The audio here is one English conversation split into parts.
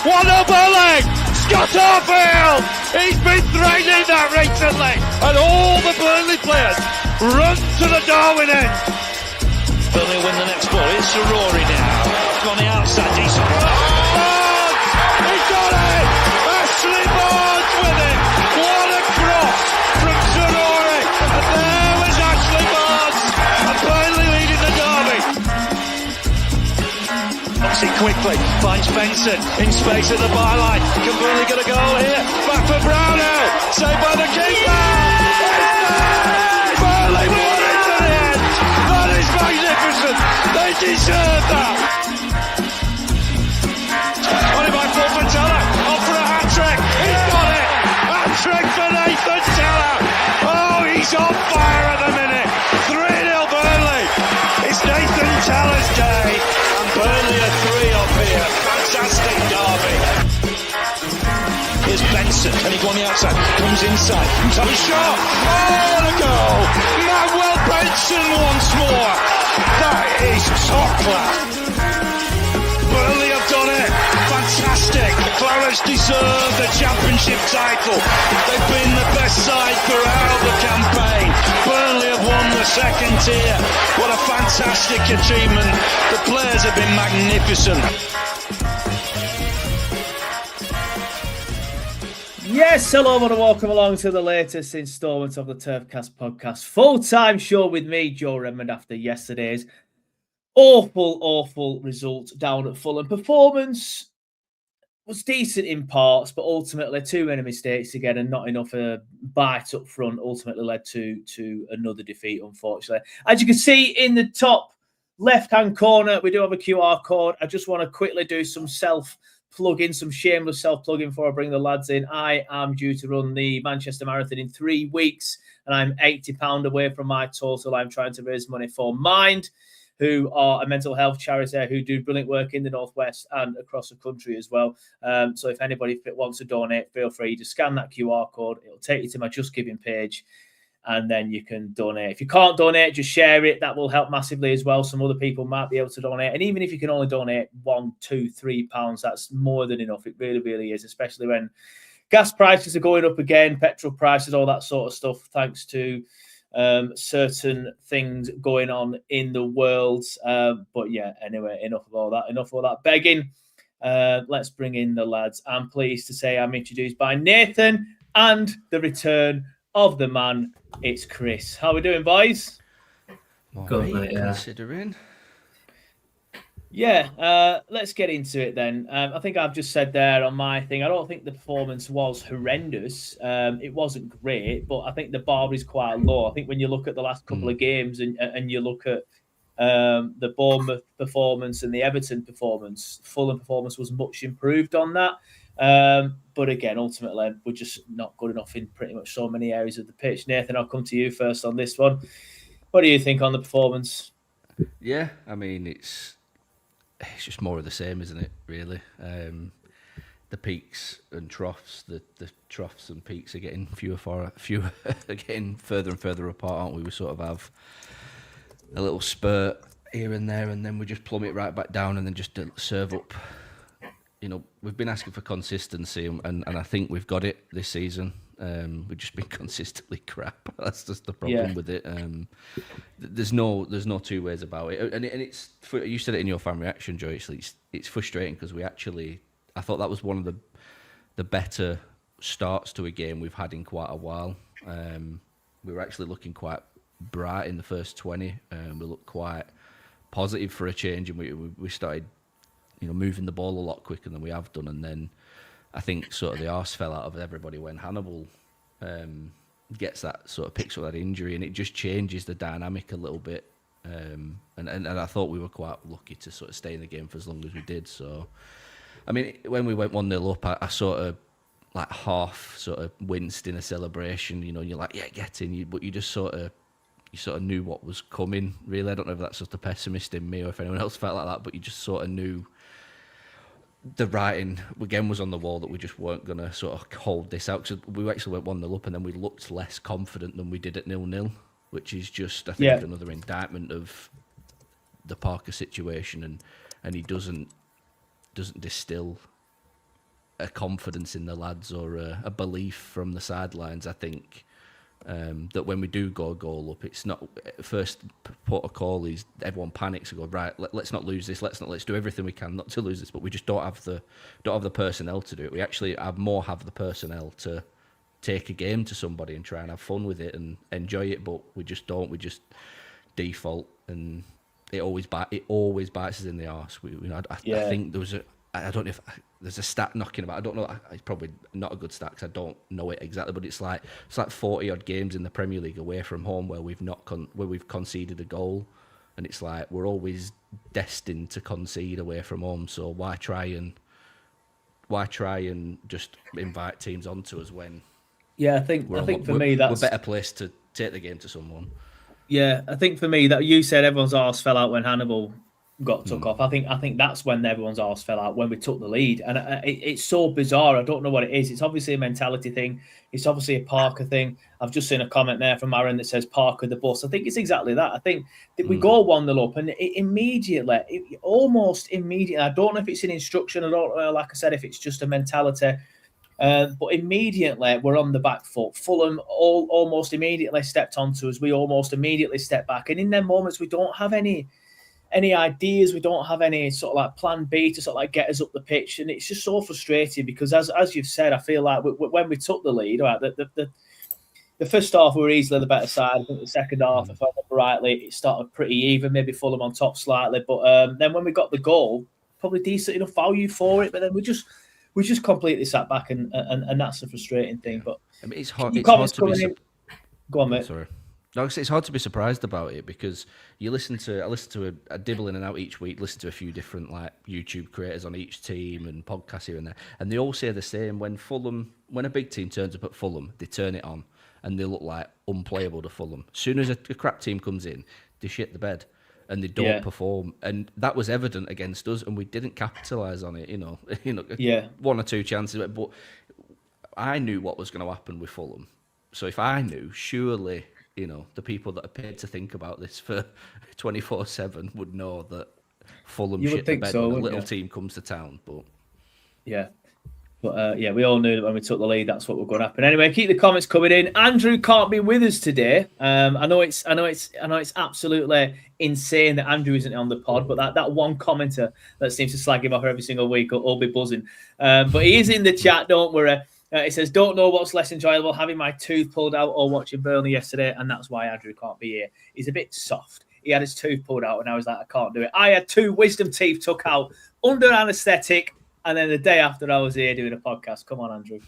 What a bully! Scott Arfield! He's been threatening that recently, and all the Burnley players run to the Darwin end. Burnley win the next ball. It's Rory now. On the outside, decent. Barnes! He got it! Ashley Barnes with it! What a cross from Rory! And there was Ashley Barnes! And Burnley leading the derby. Knocks it quickly, finds Benson in space at the byline. Can Burnley get a goal here? Back for Brownell, saved by the keeper. Burnley won it to the end. That is magnificent. They deserve that. On it by Fulham Teller, off for a hat-trick. He's got it. Hat-trick for Nathan Teller. Oh, he's on fire at the minute. 3-0 Burnley. It's Nathan Teller's day. And Burnley are 3 up here. Fantastic derby. Here's Benson, and he go on the outside, comes inside, comes up his shot. Oh, the goal. Manuel Benson once more. That is top class. Burnley have done it. Fantastic. Clarence deserve the championship title. They've been the best side throughout the campaign. Burnley have won the second tier. What a fantastic achievement. The players have been magnificent. Yes, hello and welcome along to the latest instalment of the TurfCast podcast. Full-time show with me, Joe Redmond, after yesterday's awful result down at Fulham. Performance was decent in parts, but ultimately too many mistakes again and not enough bite up front ultimately led to another defeat, unfortunately. As you can see in the top left-hand corner, we do have a QR code. I just want to quickly do some shameless self-plugging before I bring the lads in. I am due to run the Manchester Marathon in 3 weeks, and I'm £80 away from my total. I'm trying to raise money for Mind, who are a mental health charity who do brilliant work in the Northwest and across the country as well. So if anybody wants to donate, feel free to scan that QR code. It'll take you to my Just Giving page, and then you can donate. If you can't donate, just share it. That will help massively as well. Some other people might be able to donate. And even if you can only donate £1, £2, £3, that's more than enough. It really is, especially when gas prices are going up again, petrol prices, all that sort of stuff, thanks to certain things going on in the world. But yeah, anyway, enough of all that begging. Let's bring in the lads. I'm pleased to say I'm introduced by Nathan and the return of the man. It's Chris. How we doing, boys? Good, mate, yeah. Considering. Yeah, let's get into it then. I think I've just said there on my thing, I don't think the performance was horrendous. It wasn't great, but I think the bar is quite low. I think when you look at the last couple of games and you look at the Bournemouth performance and the Everton performance, Fulham performance was much improved on that. But again, ultimately, we're just not good enough in pretty much so many areas of the pitch. Nathan, I'll come to you first on this one. What do you think on the performance? Yeah, I mean, it's just more of the same, isn't it, really? The peaks and troughs, the troughs and peaks are getting fewer, are getting further and further apart, aren't we? We sort of have a little spurt here and there, and then we just plummet right back down and then just serve up. You know, we've been asking for consistency, and I think we've got it this season. We've just been consistently crap. That's just the problem with it. There's no two ways about it. And it's you said it in your fan reaction, Joe. It's frustrating because I thought that was one of the better starts to a game we've had in quite a while. We were actually looking quite bright in the first 20. We looked quite positive for a change, and we started, moving the ball a lot quicker than we have done. And then I think sort of the arse fell out of everybody when Hannibal picks up that injury, and it just changes the dynamic a little bit. And I thought we were quite lucky to sort of stay in the game for as long as we did. So, I mean, when we went 1-0 up, I sort of like half sort of winced in a celebration. You're like, yeah, get in, but you just sort of knew what was coming. Really, I don't know if that's just a pessimist in me or if anyone else felt like that, but you just sort of knew the writing again was on the wall that we just weren't going to sort of hold this out. Because we actually went 1-0 up and then we looked less confident than we did at 0-0, which is just, I think, another indictment of the Parker situation. And he doesn't distill a confidence in the lads or a belief from the sidelines. I think that when we do go a goal up, it's not first port of call is everyone panics and go, right, let's not lose this. Let's do everything we can not to lose this. But we just don't have the personnel to do it. We actually have the personnel to take a game to somebody and try and have fun with it and enjoy it. But we just don't. We just default, and it always bites us in the arse. I think there was I don't know if there's a stat knocking about. I don't know. It's probably not a good stat because I don't know it exactly. But it's like 40 odd games in the Premier League away from home where we've conceded a goal, and it's like we're always destined to concede away from home. So why try and just invite teams onto us when? Yeah, I think for me that's we're better placed to take the game to someone. Yeah, I think for me that you said everyone's arse fell out when Hannibal got took off. I think that's when everyone's arse fell out, when we took the lead, and it's so bizarre. I don't know what it is. It's obviously a mentality thing. It's obviously a Parker thing. I've just seen a comment there from Aaron that says Parker the bus. I think it's exactly that. I think that we go 1-0 up, and almost immediately. I don't know if it's an instruction. I don't know, like I said, if it's just a mentality. But immediately we're on the back foot. Fulham almost immediately stepped onto us. We almost immediately stepped back, and in them moments we don't have any ideas. We don't have any sort of like plan B to sort of like get us up the pitch, and it's just so frustrating because as you've said, I feel like when we took the lead, right, the first half we were easily the better side. I think the second half, if I remember rightly, it started pretty even, maybe Fulham on top slightly, but then when we got the goal, probably decent enough value for it, but then we just completely sat back, and that's the frustrating thing. But I mean, it's hard to be. Go on, mate. Sorry. No, it's hard to be surprised about it because I listen to a dibble in and out each week, listen to a few different like YouTube creators on each team and podcasts here and there, and they all say the same. When a big team turns up at Fulham, they turn it on and they look like unplayable to Fulham. As soon as a crap team comes in, they shit the bed and they don't perform, and that was evident against us, and we didn't capitalise on it. One or two chances, but I knew what was going to happen with Fulham. So if I knew, surely the people that are paid to think about this for 24/7 would know that Fulham shit the bed when a little team comes to town. But we all knew that when we took the lead, that's what was going to happen. Anyway, keep the comments coming in. Andrew can't be with us today. I know it's absolutely insane that Andrew isn't on the pod, but that one commenter that seems to slag him off every single week will be buzzing. But he is in the chat. Don't worry. It says, don't know what's less enjoyable, having my tooth pulled out or watching Burnley yesterday, and that's why Andrew can't be here. He's a bit soft. He had his tooth pulled out, and I was like, I can't do it. I had 2 wisdom teeth took out under anaesthetic, and then the day after I was here doing a podcast. Come on, Andrew.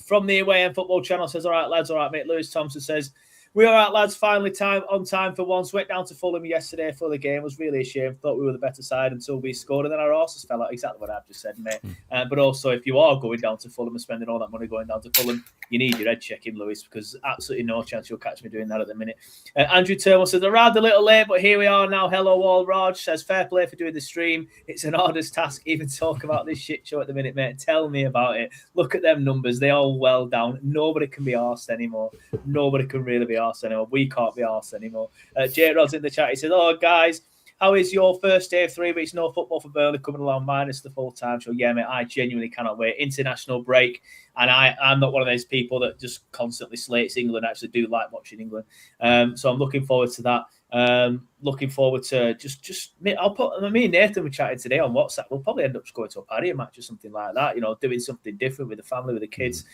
From the Away End Football channel says, all right, lads, all right, mate. Lewis Thompson says, we all right, lads, finally on time for once. Went down to Fulham yesterday for the game. Was really ashamed. Thought we were the better side until we scored. And then our horses fell out. Exactly what I've just said, mate. But also, if you are going down to Fulham and spending all that money going down to Fulham, you need your head checking, Lewis, because absolutely no chance you'll catch me doing that at the minute. Andrew Turnbull says, arrived a little late, but here we are now. Hello, all. Raj says, fair play for doing the stream. It's an arduous task even talk about this shit show at the minute, mate. Tell me about it. Look at them numbers. They all well down. Nobody can be arsed anymore. Nobody can really be arsed anymore. We can't be arsed anymore. J Rod's in the chat. He says, "Oh guys, how is your first day of 3 weeks? No football for Burnley coming along minus the full time show." Yeah, mate, I genuinely cannot wait. International break, and I'm not one of those people that just constantly slates England. I actually do like watching England, so I'm looking forward to that. Looking forward to just me and Nathan were chatting today on WhatsApp. We'll probably end up just going to a patio match or something like that, doing something different with the family, with the kids,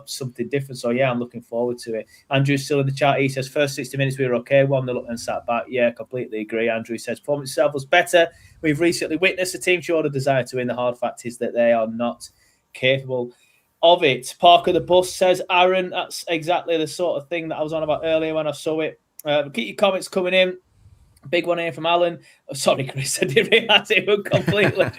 something different. So yeah, I'm looking forward to it. Andrew's still in the chat. He says first 60 minutes we were okay, 1-0 and sat back. Yeah, completely agree. Andrew says performance itself was better. We've recently witnessed a team show the desire to win. The hard fact is that they are not capable of it. Parker the bus says, Aaron, that's exactly the sort of thing that I was on about earlier when I saw it. Keep your comments coming in. Big one here from Alan. Oh, sorry, Chris, I didn't realise it would completely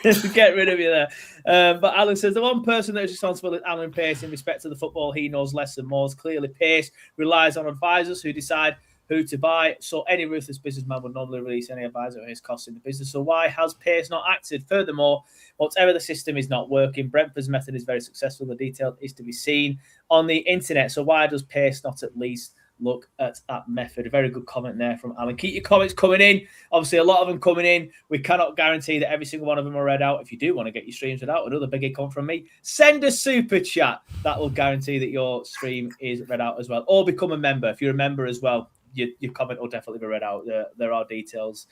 just get rid of you there. But Alan says, the one person that is responsible is Alan Pace in respect to the football. He knows less than most. Clearly, Pace relies on advisors who decide who to buy. So any ruthless businessman would normally release any advisor who is costing the business. So why has Pace not acted? Furthermore, whatever the system is not working. Brentford's method is very successful. The detail is to be seen on the internet. So why does Pace not at least look at that method. A very good comment there from Alan. Keep your comments coming in. Obviously, a lot of them coming in. We cannot guarantee that every single one of them are read out. If you do want to get your streams read out, another biggie comment from me, send a super chat. That will guarantee that your stream is read out as well. Or become a member. If you're a member as well, your comment will definitely be read out. There are details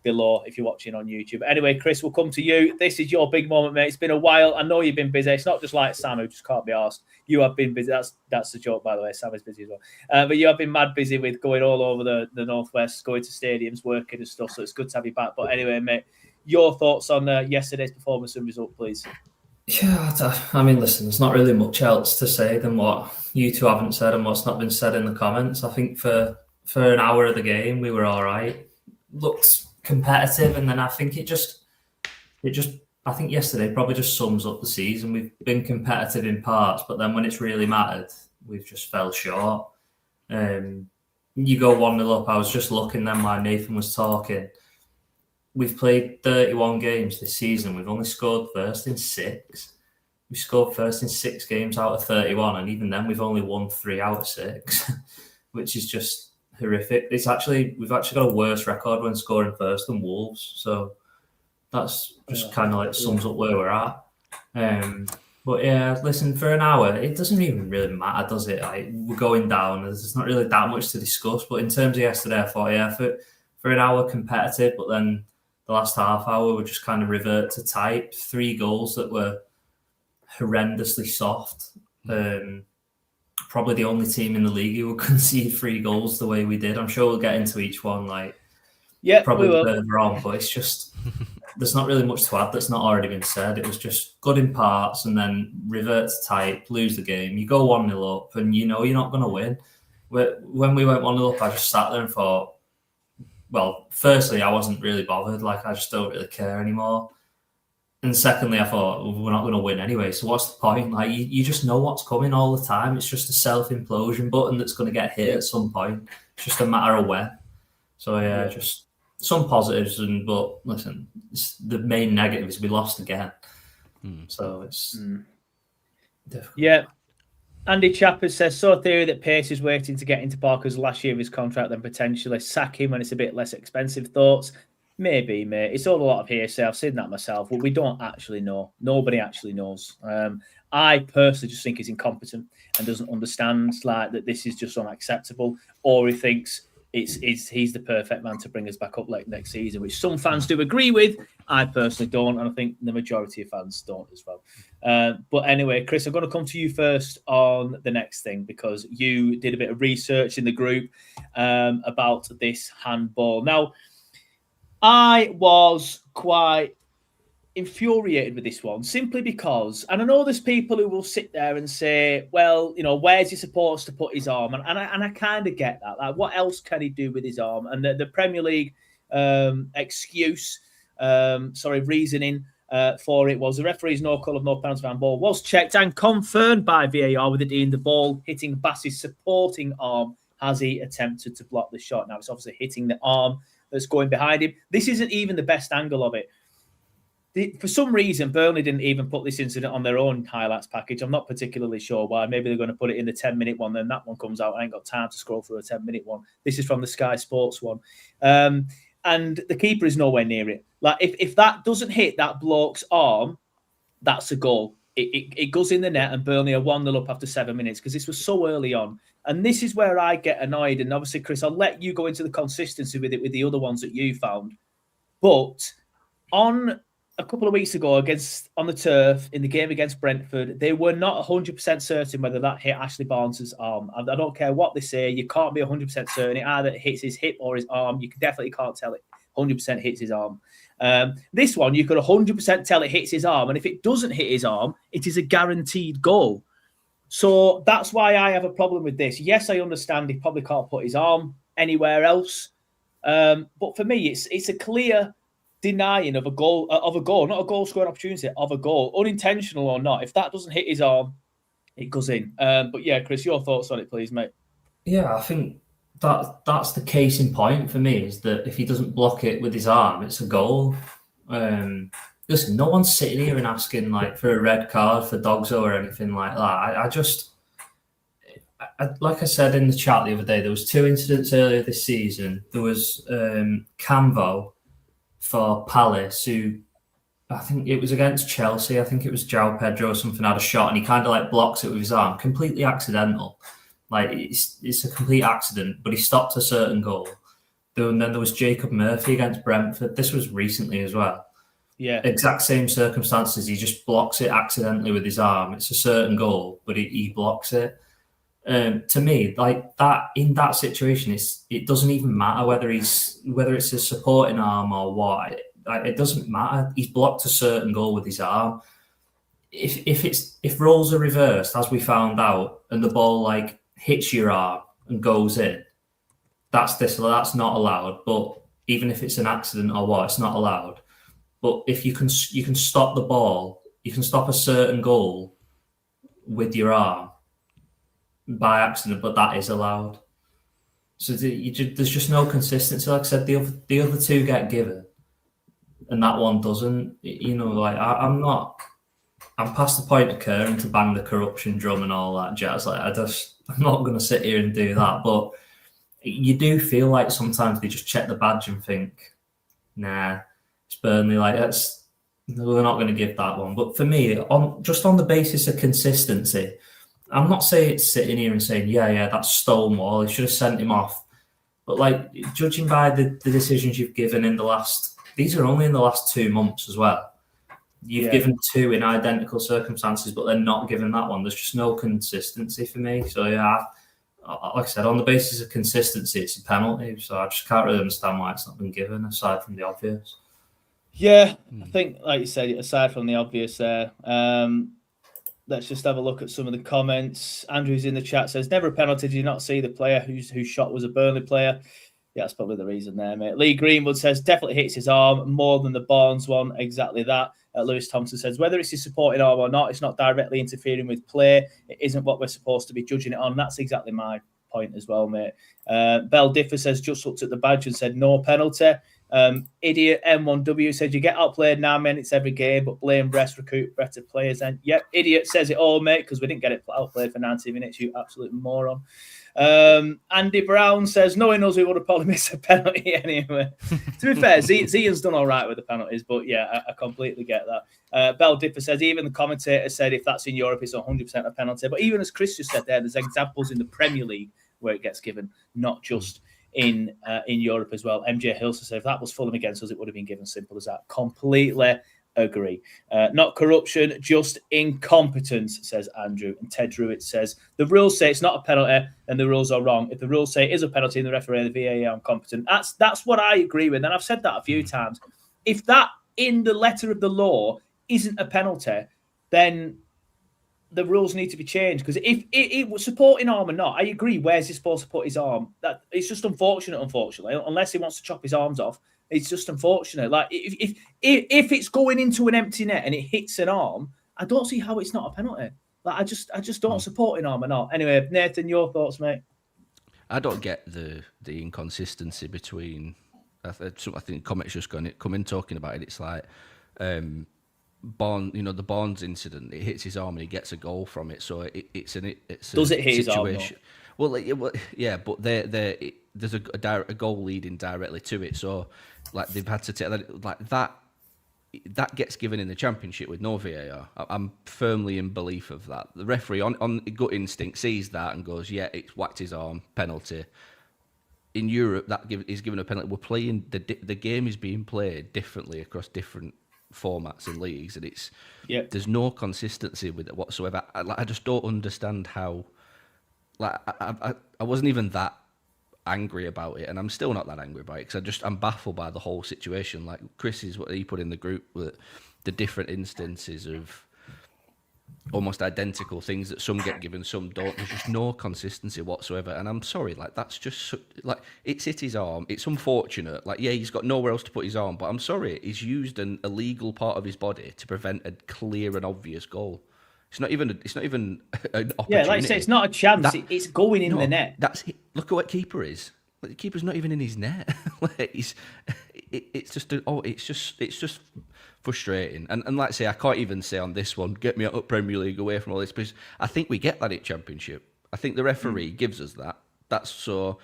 below if you're watching on YouTube. Anyway, Chris, we'll come to you. This is your big moment, mate. It's been a while. I know you've been busy. It's not just like Sam, who just can't be asked. You have been busy. That's the joke, by the way. Sam is busy as well. But you have been mad busy with going all over the Northwest, going to stadiums, working and stuff. So it's good to have you back. But anyway, mate, your thoughts on yesterday's performance and result, please. Yeah, I mean, listen, there's not really much else to say than what you two haven't said and what's not been said in the comments. I think for an hour of the game, we were all right. Looked competitive, and then I think I think yesterday probably just sums up the season. We've been competitive in parts, but then when it's really mattered, we've just fell short. You go 1-0 up. I was just looking then while Nathan was talking. We've played 31 games this season. We've only scored first in 6. We scored first in 6 games out of 31, and even then we've only won 3 out of 6, which is just horrific. We've actually got a worse record when scoring first than Wolves, so that's just kind of like sums up where we're at. But yeah, listen, for an hour, it doesn't even really matter, does it? Like, we're going down. There's not really that much to discuss. But in terms of yesterday, I thought, yeah, for an hour competitive, but then the last half hour we just kind of revert to type. 3 goals that were horrendously soft. Probably the only team in the league who will concede 3 goals the way we did. I'm sure we'll get into each one, probably further on, but it's just there's not really much to add that's not already been said. It was just good in parts and then revert to type, lose the game. You go 1-0 up and you know you're not going to win. When we went 1-0 up, I just sat there and thought, well, firstly, I wasn't really bothered. I just don't really care anymore. And secondly, I thought, well, we're not going to win anyway, so what's the point? You just know what's coming all the time. It's just a self-implosion button that's going to get hit at some point. It's just a matter of when. So, yeah, just some positives. But listen, the main negative is we lost again. So it's difficult. Yeah. Andy Chappers says, so a theory that Pace is waiting to get into Parker's last year of his contract, then potentially sack him when it's a bit less expensive. Thoughts? Maybe, mate. It's all a lot of hearsay. I've seen that myself. But we don't actually know. Nobody actually knows. I personally just think he's incompetent and doesn't understand that this is just unacceptable, or he thinks he's the perfect man to bring us back up next season, which some fans do agree with. I personally don't, and I think the majority of fans don't as well. But anyway, Chris, I'm going to come to you first on the next thing, because you did a bit of research in the group about this handball. Now, I was quite infuriated with this one, simply because, and I know there's people who will sit there and say, well, where's he supposed to put his arm? And I kind of get that. What else can he do with his arm? And the Premier League reasoning for it was the referee's no call of no penalty for handball was checked and confirmed by VAR with the ball hitting Bass's supporting arm as he attempted to block the shot. Now, it's obviously hitting the arm that's going behind him. This isn't even the best angle of it. For some reason, Burnley didn't even put this incident on their own highlights package. I'm not particularly sure why. Maybe they're going to put it in the 10-minute one, then that one comes out. I ain't got time to scroll through a 10-minute one. This is from the Sky Sports one. And the keeper is nowhere near it. If that doesn't hit that bloke's arm, that's a goal. It goes in the net, and Burnley are 1-0 up after 7 minutes, because this was so early on. And this is where I get annoyed. And obviously, Chris, I'll let you go into the consistency with it with the other ones that you found. But on a couple of weeks ago on the turf in the game against Brentford, they were not 100% certain whether that hit Ashley Barnes' arm. I don't care what they say. You can't be 100% certain. It either hits his hip or his arm. You definitely can't tell it 100% hits his arm. This one, you could 100% tell it hits his arm. And if it doesn't hit his arm, it is a guaranteed goal. So that's why I have a problem with this. Yes, I understand he probably can't put his arm anywhere else. But for me, it's a clear denying of a goal, not a goal scoring opportunity, of a goal, unintentional or not. If that doesn't hit his arm, it goes in. But yeah, Chris, your thoughts on it, please, mate. Yeah, I think that's the case in point for me, is that if he doesn't block it with his arm, it's a goal. Listen, no one's sitting here and asking for a red card for Dogso or anything like that. like I said in the chat the other day, there was 2 incidents earlier this season. There was Camvo for Palace, who I think it was against Chelsea. I think it was João Pedro or something had a shot, and he kind of like blocks it with his arm, completely accidental. Like it's a complete accident, but he stopped a certain goal. And then there was Jacob Murphy against Brentford. This was recently as well. Yeah, exact same circumstances. He just blocks it accidentally with his arm. It's a certain goal, but he blocks it. To me, like that in that situation, it doesn't even matter whether it's a supporting arm or what. It doesn't matter. He's blocked a certain goal with his arm. If roles are reversed, as we found out, and the ball like hits your arm and goes in, that's not allowed. But even if it's an accident or what, it's not allowed. But if you can stop the ball, you can stop a certain goal with your arm by accident, but that is allowed. So there's just no consistency. Like I said, the other 2 get given, and that one doesn't. You know, like I'm past the point of caring to bang the corruption drum and all that jazz. Like I'm not going to sit here and do that. But you do feel like sometimes they just check the badge and think, nah, it's Burnley. Like we're not going to give that one. But for me, on the basis of consistency, I'm not saying it's sitting here and saying, yeah, that's Stonewall. He should have sent him off. But like judging by the decisions you've given these are only in the last 2 months as well. You've given 2 in identical circumstances, but they're not given that one. There's just no consistency for me. So yeah, like I said, on the basis of consistency, it's a penalty. So I just can't really understand why it's not been given, aside from the obvious. Yeah, I think, like you said, aside from the obvious there, let's just have a look at some of the comments. Andrew's in the chat says, never a penalty. Did you not see the player whose shot was a Burnley player? Yeah, that's probably the reason there, mate. Lee Greenwood says, definitely hits his arm more than the Barnes one. Exactly that. Lewis Thompson says, whether it's his supporting arm or not, it's not directly interfering with play. It isn't what we're supposed to be judging it on. That's exactly my point as well, mate. Bell Differ says, just looked at the badge and said, no penalty. Idiot M1W says, you get outplayed 9 minutes every game, but blame rest, recruit better players. And yep, Idiot says it all, mate, because we didn't get it outplayed for 90 minutes, you absolute moron. Andy Brown says, knowing us, we would have probably missed a penalty anyway. To be fair, Zian's done all right with the penalties, but yeah, I completely get that. Bell Differ says, even the commentator said if that's in Europe, it's 100% a penalty. But even as Chris just said there's examples in the Premier League where it gets given, not just in Europe as well. MJ Hilson said, if that was Fulham against us, it would have been given. Simple as that. Completely agree. Not corruption, just incompetence, says Andrew. And Ted Druitt says, the rules say it's not a penalty and the rules are wrong. If the rules say it is a penalty and the referee and the VAR are incompetent, that's what I agree with. And I've said that a few times. If that in the letter of the law isn't a penalty, then the rules need to be changed. Because if it was supporting arm or not, I agree, where's he supposed to put his arm? That it's just unfortunately, unless he wants to chop his arms off. It's just unfortunate. Like if it's going into an empty net and it hits an arm, I don't see how it's not a penalty. Like I just don't support an arm or not. Anyway, Nathan, your thoughts, mate? I don't get the inconsistency between. I think comments just come in talking about it. It's like the Barnes incident. It hits his arm and he gets a goal from it. So it's does it hit his arm? Well, yeah, but there's a goal leading directly to it. So like they've had to take that, like that gets given in the Championship with no VAR. I'm firmly in belief of that. The referee on gut instinct sees that and goes, yeah, it's whacked his arm, penalty. In Europe, is given a penalty. We're playing the game is being played differently across different formats and leagues, and there's no consistency with it whatsoever. I just don't understand how. Like I wasn't even that angry about it, and I'm still not that angry about it because I'm baffled by the whole situation. Like Chris is what he put in the group with the different instances of almost identical things that some get given, some don't. There's just no consistency whatsoever, and I'm sorry. Like that's just like it's hit his arm. It's unfortunate. Like yeah, he's got nowhere else to put his arm, but I'm sorry, he's used an illegal part of his body to prevent a clear and obvious goal. It's not even an opportunity. Yeah, like you say, it's not a chance. It's going in the net. Look at what keeper is. Like, the keeper's not even in his net. Like, it's just frustrating. And like I say, I can't even say on this one, get me out of Premier League away from all this, because I think we get that at Championship. I think the referee gives us that. That's so.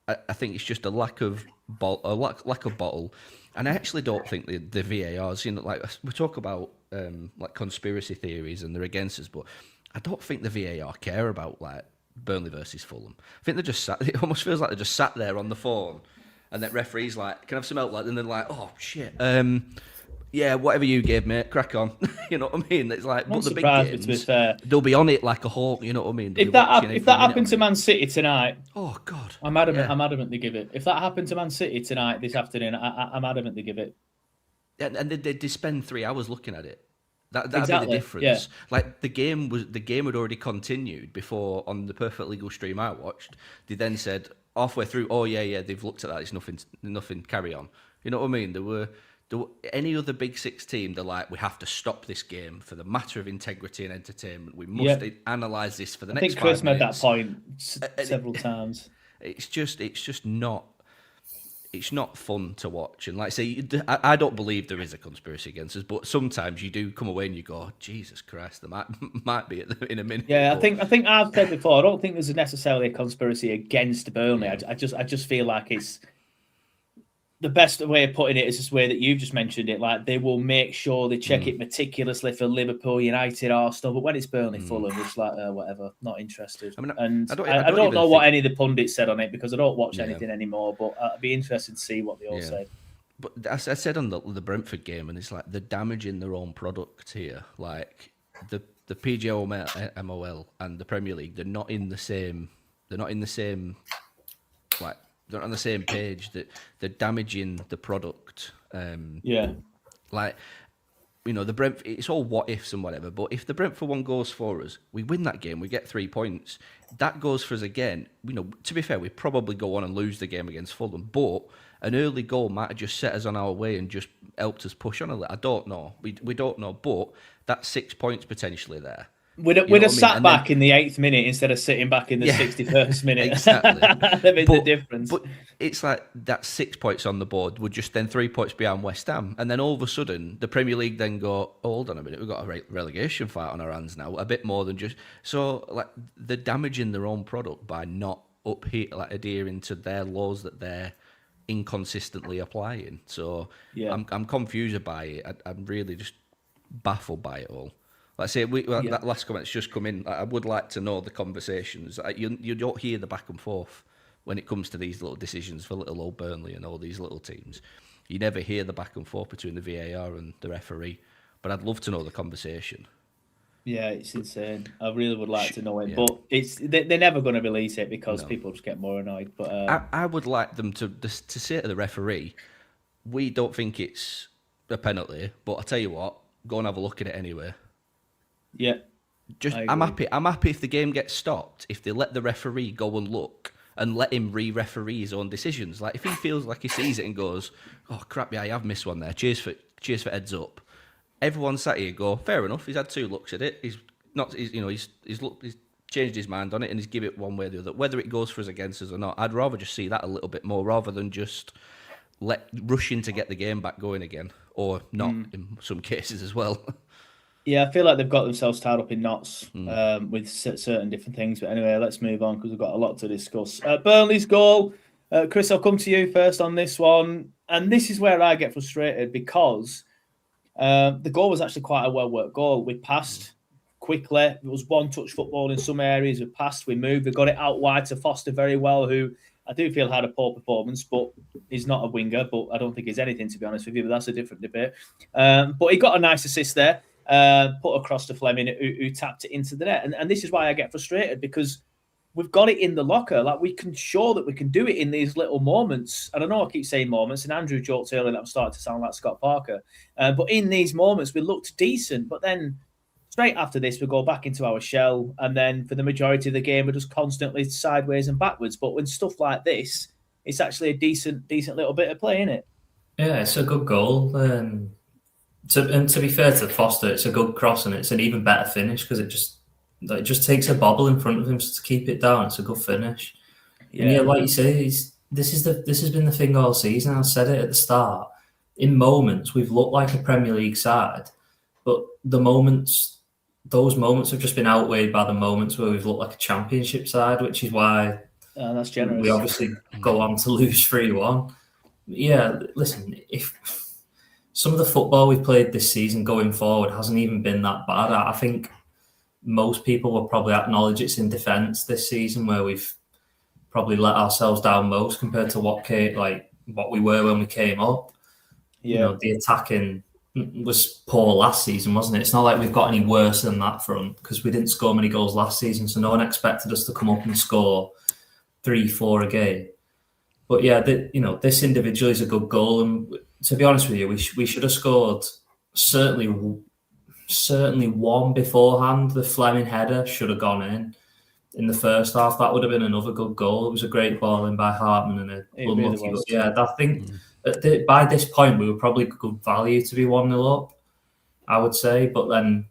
I think it's just a lack of bottle, and I actually don't think the VARs. Like we talk about like conspiracy theories and they're against us, but I don't think the VAR care about like Burnley versus Fulham. I think they're just sat. It almost feels like they just sat there on the phone, and that referee's like, "Can I have some help?" And they're like, "Oh shit." Yeah, whatever you gave, mate, crack on. You know what I mean? It's like, but the big games, to be fair. They'll be on it like a hawk. You know what I mean? If that happened to Man City tonight, oh god, I'm adamant. Yeah. I'm adamant they give it. If that happened to Man City tonight, this afternoon, I'm adamant they give it. And they spend 3 hours looking at it. That'd exactly. be the difference. Yeah. Like the game had already continued before on the Perfect Legal stream I watched. They then said halfway through, "Oh yeah, they've looked at that. It's nothing. Carry on." You know what I mean? There were any other Big Six team, they're like, we have to stop this game for the matter of integrity and entertainment. We must analyse this for the next 5 minutes. I think Chris made that point several times. It's just not. It's not fun to watch. And like I say, I don't believe there is a conspiracy against us, but sometimes you do come away and you go, Jesus Christ, there might be in a minute. Yeah, but I think I've said before, I don't think there's necessarily a conspiracy against Burnley. Yeah. I just feel like it's the best way of putting it is this way that you've just mentioned it. Like they will make sure they check it meticulously for Liverpool, United, Arsenal, but when it's Burnley, Fulham, it's like whatever, not interested. I mean, I don't know what any of the pundits said on it because I don't watch anything anymore. But I'd be interested to see what they all said. But I said on the Brentford game, and it's like they're damaging their own product here. Like the PGMOL and the Premier League, they're not in the same. Like. They're on the same page. That they're damaging the product. Like the Brentford. It's all what ifs and whatever. But if the Brentford one goes for us, we win that game. We get 3 points. That goes for us again. To be fair, we probably go on and lose the game against Fulham. But an early goal might have just set us on our way and just helped us push on a little. I don't know. We don't know. But that's 6 points potentially there. We'd have sat back in the 8th minute instead of sitting back in the 61st minute. Exactly. That made the difference. But it's like that's 6 points on the board. We're just then 3 points behind West Ham. And then all of a sudden, the Premier League then go, oh, hold on a minute, we've got a relegation fight on our hands now. A bit more than just... So, like, they're damaging their own product by not adhering to their laws that they're inconsistently applying. So, I'm confused by it. I'm really just baffled by it all. Like I say, that last comment's just come in. I would like to know the conversations. You don't hear the back and forth when it comes to these little decisions for little old Burnley and all these little teams. You never hear the back and forth between the VAR and the referee. But I'd love to know the conversation. Yeah, it's insane. I really would like to know it, but they're never going to release it because people just get more annoyed. But I would like them to say to the referee, we don't think it's a penalty, but I tell you what, go and have a look at it anyway. Yeah, I'm happy if the game gets stopped. If they let the referee go and look and let him re-referee his own decisions. Like if he feels like he sees it and goes, "Oh crap, yeah, I have missed one there. Cheers for heads up." Everyone sat here go, fair enough. He's had 2 looks at it. He's changed his mind on it and he's give it one way or the other. Whether it goes for us against us or not, I'd rather just see that a little bit more rather than just rushing to get the game back going again, or not in some cases as well. Yeah, I feel like they've got themselves tied up in knots with certain different things. But anyway, let's move on because we've got a lot to discuss. Burnley's goal. Chris, I'll come to you first on this one. And this is where I get frustrated because the goal was actually quite a well-worked goal. We passed quickly. It was one-touch football in some areas. We passed, we moved. We got it out wide to Foster very well, who I do feel had a poor performance, but he's not a winger. But I don't think he's anything, to be honest with you. But that's a different debate. But he got a nice assist there. Put across to Fleming, who tapped it into the net. And this is why I get frustrated, because we've got it in the locker. Like, we can show that we can do it in these little moments. And I know I keep saying moments, and Andrew joked earlier that I'm starting to sound like Scott Parker. But in these moments, we looked decent. But then straight after this, we go back into our shell. And then for the majority of the game, we're just constantly sideways and backwards. But when stuff like this, it's actually a decent little bit of play, isn't it? Yeah, it's a good goal. And to be fair to Foster, it's a good cross and it's an even better finish because it just takes a bobble in front of him to keep it down. It's a good finish. Yeah, and like you say, this has been the thing all season. I said it at the start. In moments, we've looked like a Premier League side, but the moments those moments have just been outweighed by the moments where we've looked like a championship side, which is why that's generous. we obviously go on to lose 3-1. Yeah, listen, if some of the football we've played this season going forward hasn't even been that bad, I think most people will probably acknowledge it's in defence this season where we've probably let ourselves down most compared to what we were when we came up. Yeah. You know, the attacking was poor last season, wasn't it? It's not like we've got any worse than that front because we didn't score many goals last season, so no one expected us to come up and score 3-4 a game. But yeah, this individually is a good goal, and to be honest with you, we should have scored certainly one beforehand. The Fleming header should have gone in the first half. That would have been another good goal. It was a great ball in by Hartman and a unlucky. Really, yeah, I think by this point we were probably good value to be 1-0 up, I would say. But then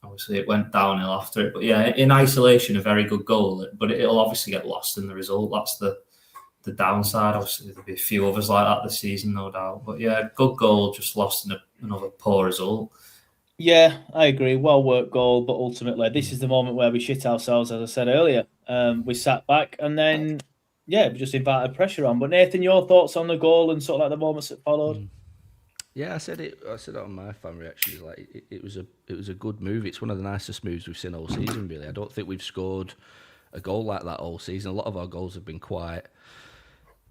obviously it went downhill after it. But yeah, in isolation, a very good goal. But it'll obviously get lost in the result. That's the downside. Obviously there'll be a few others like that this season, no doubt. But yeah, good goal, just lost in another poor result. Yeah, I agree. Well worked goal, but ultimately this is the moment where we shit ourselves, as I said earlier. We sat back and then, we just invited pressure on. But Nathan, your thoughts on the goal and sort of like the moments that followed? Yeah, I said it on my fan reactions. Like it was a good move. It's one of the nicest moves we've seen all season. Really, I don't think we've scored a goal like that all season. A lot of our goals have been quite,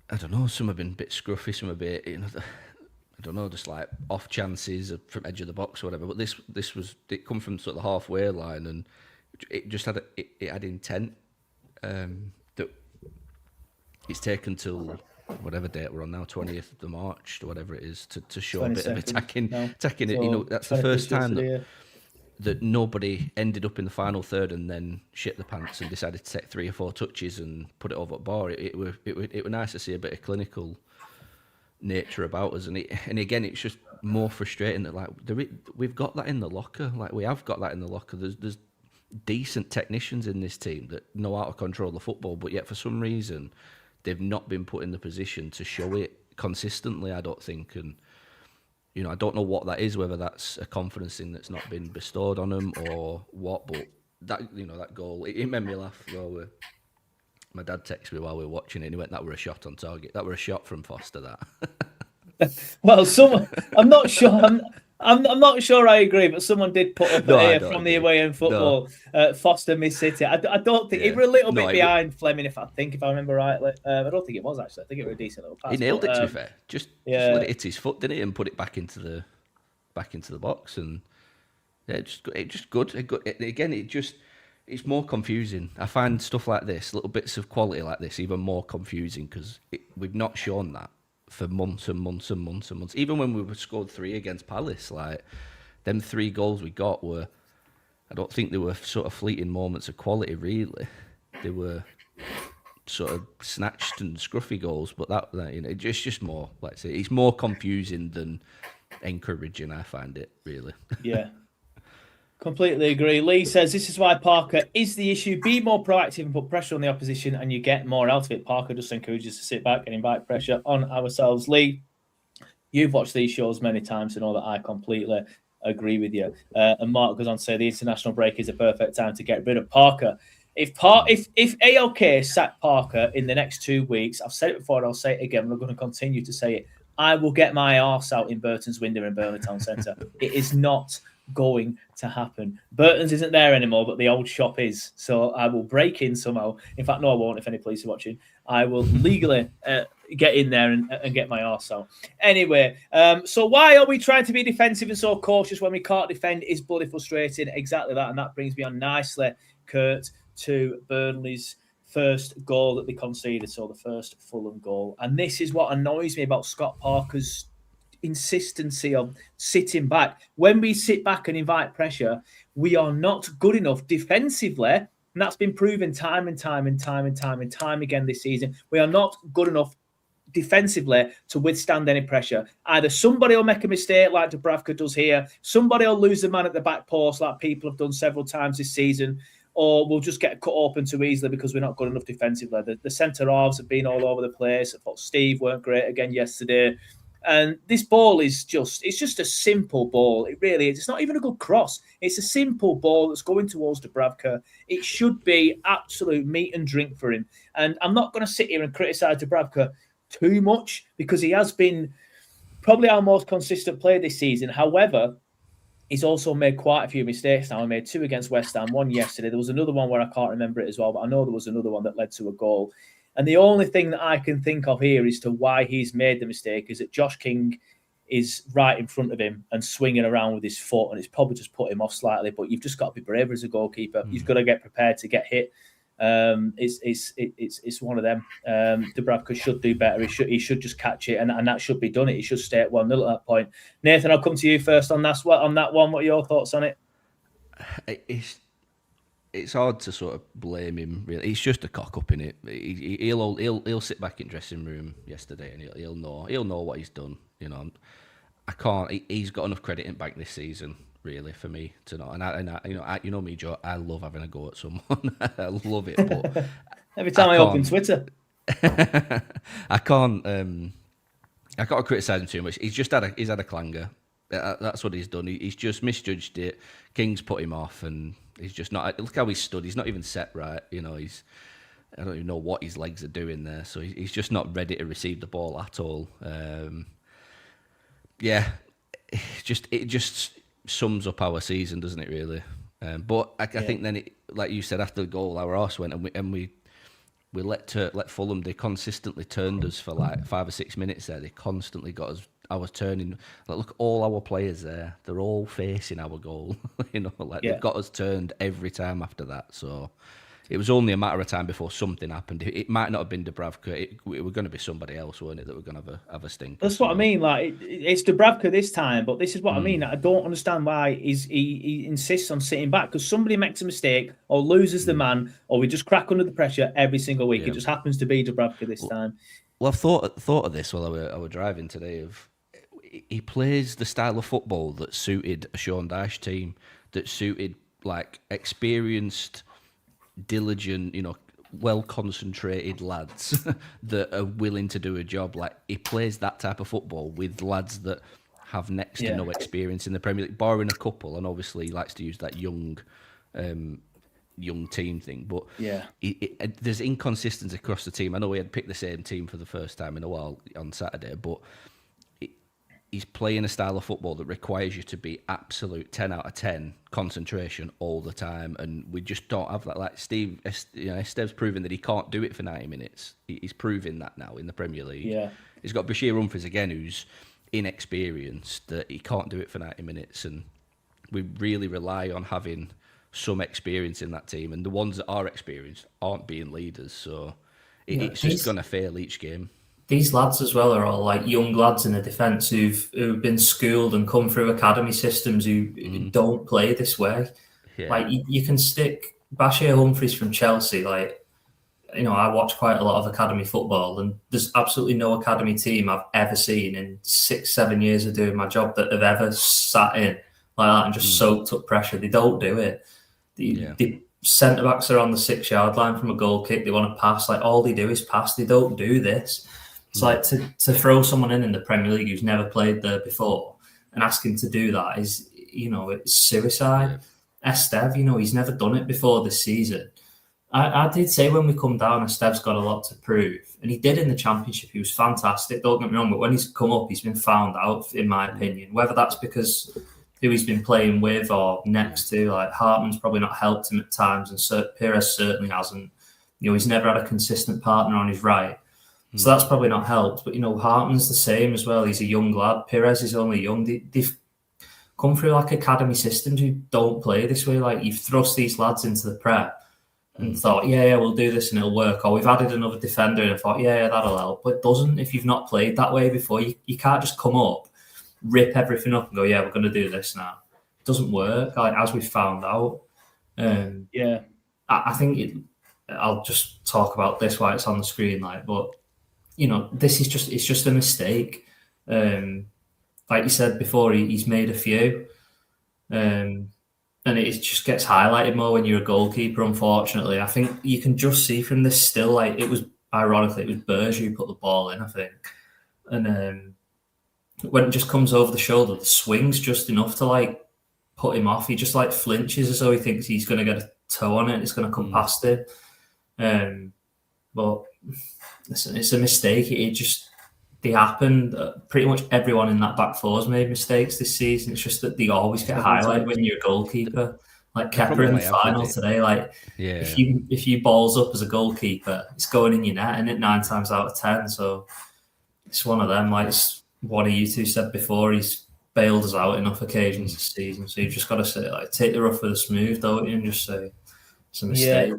I don't know, some have been a bit scruffy, some a bit, I don't know, just like off chances from edge of the box or whatever. But it come from sort of the halfway line, and it just had it had intent. That it's taken till whatever date we're on now, 20th of March or whatever it is, to show a bit of attacking it. That's the first time that nobody ended up in the final third and then shit the pants and decided to take 3 or 4 touches and put it over the bar. It were nice to see a bit of clinical nature about us, and again it's just more frustrating that we've got that in the locker. Like we have got that in the locker. There's decent technicians in this team that know how to control the football, but yet for some reason they've not been put in the position to show it consistently, I don't think. And I don't know what that is, whether that's a confidence thing that's not been bestowed on them or what, but that goal, it made me laugh. My dad texted me while we were watching it, and he went, "That were a shot on target. That were a shot from Foster, that." Well, I'm not sure. I'm not sure I agree, but someone did put up from the away end football. No. Foster missed it. I don't think it was a little bit behind Fleming, if I remember rightly. I don't think it was actually. I think it was a decent little pass. He nailed it, to be fair. Just let it hit his foot, didn't he, and put it back into the box, and just good. Again, it's more confusing. I find stuff like this, little bits of quality like this, even more confusing because we've not shown that for months and months and months and months. Even when we scored 3 against Palace, like them 3 goals we got were, I don't think they were sort of fleeting moments of quality. Really, they were sort of snatched and scruffy goals. But that it's just more, let's say, it's more confusing than encouraging. I find it really. Yeah. Completely agree. Lee says, this is why Parker is the issue. Be more proactive and put pressure on the opposition and you get more out of it. Parker just encourages us to sit back and invite pressure on ourselves. Lee, you've watched these shows many times to know that I completely agree with you. And Mark goes on to say the international break is a perfect time to get rid of Parker. If ALK sack Parker in the next 2 weeks, I've said it before and I'll say it again, we're going to continue to say it, I will get my arse out in Burton's window in Burnley Town Centre. It is not going to happen. Burton's isn't there anymore, but the old shop is. So I will break in somehow. In fact, no, I won't if any police are watching. I will legally get in there and get my arse out. Anyway, so why are we trying to be defensive and so cautious when we can't defend? Is bloody frustrating. Exactly that. And that brings me on nicely, Kurt, to Burnley's first goal that they conceded. So the first Fulham goal. And this is what annoys me about Scott Parker's insistency of sitting back. When we sit back and invite pressure, we are not good enough defensively, and that's been proven time and time again this season. We are not good enough defensively to withstand any pressure. Either somebody will make a mistake like Dubravka does here, somebody will lose the man at the back post like people have done several times this season, or we'll just get cut open too easily because we're not good enough defensively. The centre halves have been all over the place. I thought Steve weren't great again yesterday. And this ball is it's just a simple ball. It really is. It's not even a good cross. It's a simple ball that's going towards Dubravka. It should be absolute meat and drink for him. And I'm not going to sit here and criticise Dubravka too much because he has been probably our most consistent player this season. However, he's also made quite a few mistakes now. He made 2 against West Ham, 1 yesterday. There was another one where I can't remember it as well, but I know there was another one that led to a goal. And the only thing that I can think of here as to why he's made the mistake is that Josh King is right in front of him and swinging around with his foot, and it's probably just put him off slightly. But you've just got to be braver as a goalkeeper. You've got to get prepared to get hit. It's one of them. Dubravka should do better. He should just catch it, and that should be done. He should stay at 1-0 at that point. Nathan, I'll come to you first on that one. What are your thoughts on it? It's hard to sort of blame him. Really, he's just a cock up in it. He'll sit back in dressing room yesterday and he'll know what he's done. You know, I can't. He's got enough credit in bank this season, really, for me to know. And I you know me, Joe. I love having a go at someone. I love it. But every time I open Twitter, I can't. I got to criticise him too much. He's had a clanger. That's what he's done. He's just misjudged it. King's put him off, and he's just not. Look how he's stood. He's not even set right. You know, I don't even know what his legs are doing there. So he's just not ready to receive the ball at all. It just sums up our season, doesn't it? Really. But I think then, like you said, after the goal, our arse went, and we let Fulham. They consistently turned us for like 5 or 6 minutes there. They constantly got us. I was turning. Like, look, all our players there. They're all facing our goal. They've got us turned every time after that. So it was only a matter of time before something happened. It might not have been Dubravka. It were going to be somebody else, weren't it? That were going to have a stinker. That's what I mean. Like it's Dubravka this time, but this is what I mean. I don't understand why he insists on sitting back, because somebody makes a mistake or loses the man, or we just crack under the pressure every single week. It just happens to be Dubravka this time. Well, I've thought of this while I were driving today. He plays the style of football that suited a Sean Dyche team, that suited like experienced, diligent, well concentrated lads that are willing to do a job. Like, he plays that type of football with lads that have next to no experience in the Premier League, barring a couple, and obviously he likes to use that young team thing. But there's inconsistency across the team. I know he had picked the same team for the first time in a while on Saturday, but he's playing a style of football that requires you to be absolute 10 out of 10 concentration all the time, and we just don't have that. Like Estev's proven that he can't do it for 90 minutes. He's proving that now in the Premier League. Yeah. He's got Bashir Humphries again, who's inexperienced, that he can't do it for 90 minutes, and we really rely on having some experience in that team, and the ones that are experienced aren't being leaders, so it's just going to fail each game. These lads as well are all like young lads in the defence who've been schooled and come through academy systems who don't play this way. Yeah. Like you can stick Bashir Humphries from Chelsea. Like, I watch quite a lot of academy football, and there's absolutely no academy team I've ever seen in 6-7 years of doing my job that have ever sat in like that and just soaked up pressure. They don't do it. The centre backs are on the 6-yard line from a goal kick. They want to pass. Like, all they do is pass. They don't do this. It's like to throw someone in the Premier League who's never played there before and ask him to do that is, it's suicide. Yeah. Esteve, he's never done it before this season. I did say when we come down, Esteve's got a lot to prove. And he did in the Championship. He was fantastic, don't get me wrong. But when he's come up, he's been found out, in my opinion. Whether that's because who he's been playing with or next to, like Hartman's probably not helped him at times, and Pires certainly hasn't. He's never had a consistent partner on his right. So that's probably not helped. But, Hartman's the same as well. He's a young lad. Pires is only young. They've come through like academy systems who don't play this way. Like, you've thrust these lads into the prep and thought, we'll do this and it'll work. Or we've added another defender and thought, that'll help. But it doesn't if you've not played that way before. You can't just come up, rip everything up and go, we're going to do this now. It doesn't work, like, as we've found out. I think I'll just talk about this while it's on the screen, but this is just a mistake. Like you said before, he's made a few, and it just gets highlighted more when you're a goalkeeper. Unfortunately, I think you can just see from this still, like, it was Berge who put the ball in, I think, and when it just comes over the shoulder, the swing's just enough to like put him off. He just like flinches as though he thinks he's going to get a toe on it. It's going to come past him. But it's a mistake. They happen. Pretty much everyone in that back four has made mistakes this season. It's just that they always get highlighted when you're a goalkeeper. Like Kepa in the final today. Like if you balls up as a goalkeeper, it's going in your net, and it 9 times out of 10. So it's one of them. Like one of you two said before, he's bailed us out enough occasions this season. So you've just got to say, like, take the rough with the smooth, don't you, and just say it's a mistake. Yeah.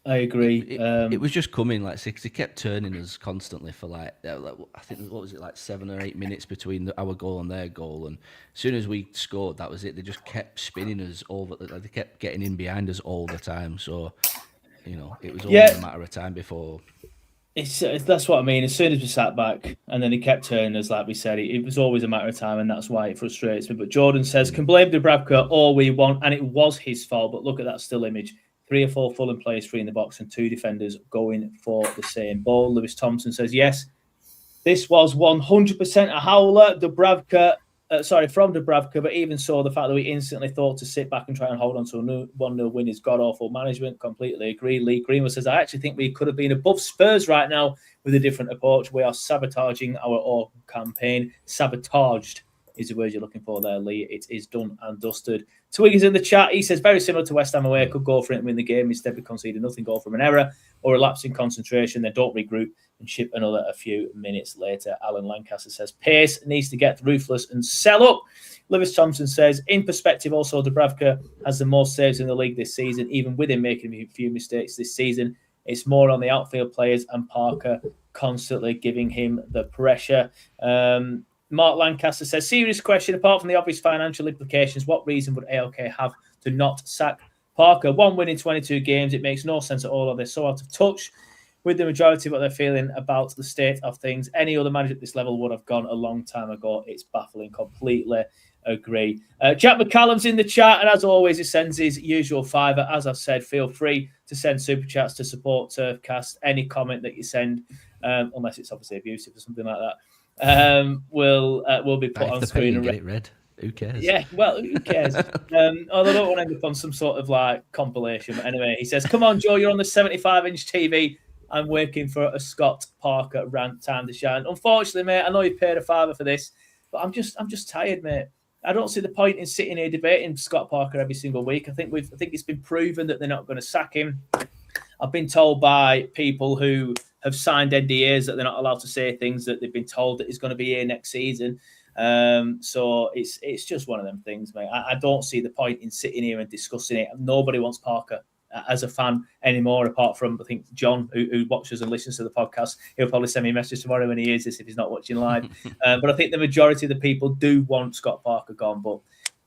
I agree. It was just coming like 6. He kept turning us constantly for like I think what was it, like 7 or 8 minutes between our goal and their goal, and as soon as we scored, that was it. They just kept spinning us over. They kept getting in behind us all the time. So it was only a matter of time before. That's what I mean. As soon as we sat back, and then he kept turning us, like we said, it was always a matter of time, and that's why it frustrates me. But Jordan says, can blame Dubravka all we want, and it was his fault. But look at that still image. 3 or 4 Fulham players free in the box and 2 defenders going for the same ball. Lewis Thompson says, yes, this was 100% a howler. From Dubravka, but even so, the fact that we instantly thought to sit back and try and hold on to a 1-0 win is god-awful management. Completely agree. Lee Greenwood says, I actually think we could have been above Spurs right now with a different approach. We are sabotaging our own campaign. Sabotaged is the word you're looking for there, Lee. It is done and dusted. Twiggy's in the chat. He says, very similar to West Ham away. Could go for it and win the game. Instead, we conceded nothing. Goal from an error or a lapse in concentration. Then don't regroup and ship another a few minutes later. Alan Lancaster says, pace needs to get ruthless and sell up. Lewis Thompson says, in perspective, also, Dubravka has the most saves in the league this season, even with him making a few mistakes this season. It's more on the outfield players and Parker constantly giving him the pressure. Mark Lancaster says, serious question. Apart from the obvious financial implications, what reason would AOK have to not sack Parker? 1 win in 22 games. It makes no sense at all. Are they so out of touch with the majority of what they're feeling about the state of things? Any other manager at this level would have gone a long time ago. It's baffling. Completely agree. Jack McCallum's in the chat, and as always, he sends his usual $5. As I've said, feel free to send super chats to support TurfCast. Any comment that you send, unless it's obviously abusive or something like that, will be put on screen and get it read. Who cares? Yeah, well, who cares? Although I don't want to end up on some sort of like compilation. But anyway, he says, "Come on, Joe, you're on the 75-inch TV. I'm waiting for a Scott Parker rant time to shine." Unfortunately, mate, I know you paid a $5 for this, but I'm just tired, mate. I don't see the point in sitting here debating Scott Parker every single week. I think it's been proven that they're not going to sack him. I've been told by people who have signed NDAs that they're not allowed to say things that they've been told that he's going to be here next season. So it's just one of them things, mate. I don't see the point in sitting here and discussing it. Nobody wants Parker as a fan anymore, apart from, I think, John, who watches and listens to the podcast. He'll probably send me a message tomorrow when he hears this if he's not watching live. But I think the majority of the people do want Scott Parker gone. But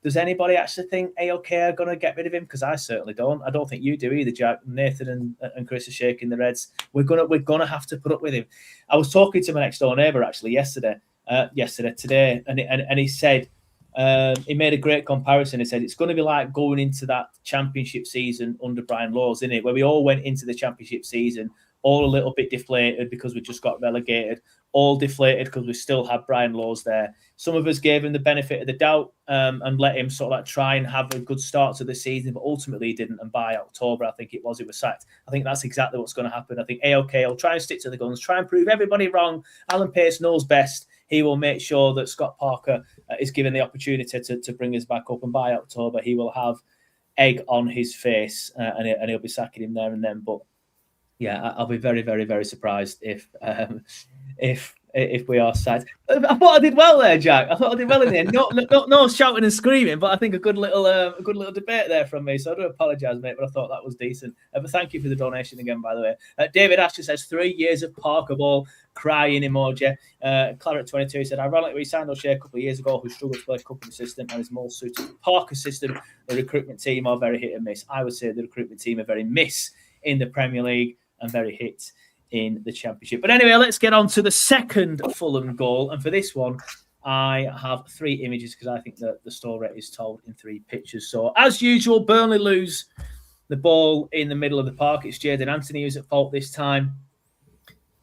does anybody actually think AOK are going to get rid of him? Because I certainly don't. I don't think you do either, Jack. Nathan and Chris are shaking their heads. We're gonna have to put up with him. I was talking to my next door neighbour actually today, and he said he made a great comparison. He said it's going to be like going into that championship season under Brian Laws, isn't it? Where we all went into the championship season all a little bit deflated because we just got relegated, all deflated because we still had Brian Laws there. Some of us gave him the benefit of the doubt and let him sort of like try and have a good start to the season, but ultimately he didn't. And by October, I think it was sacked. I think that's exactly what's going to happen. I think AOK will try and stick to the guns, try and prove everybody wrong. Alan Pace knows best. He will make sure that Scott Parker is given the opportunity to bring us back up. And by October, he will have egg on his face and he'll be sacking him there and then. But yeah, I'll be very, very, very surprised if we are sacked. I thought I did well there, Jack. I thought I did well in there. No shouting and screaming, but I think a good little debate there from me. So I do apologise, mate, but I thought that was decent. But thank you for the donation again, by the way. David Asher says 3 years of Parker ball, crying emoji. Claret 22 said, ironically, we signed O'Shea a couple of years ago who struggled to play company system and is more suited to the Parker system. The recruitment team are very hit and miss. I would say the recruitment team are very miss in the Premier League and very hit in the Championship. But anyway, let's get on to the second Fulham goal. And for this one, I have 3 images because I think that the story is told in 3 pictures. So as usual, Burnley lose the ball in the middle of the park. It's Jadon Anthony who's at fault this time.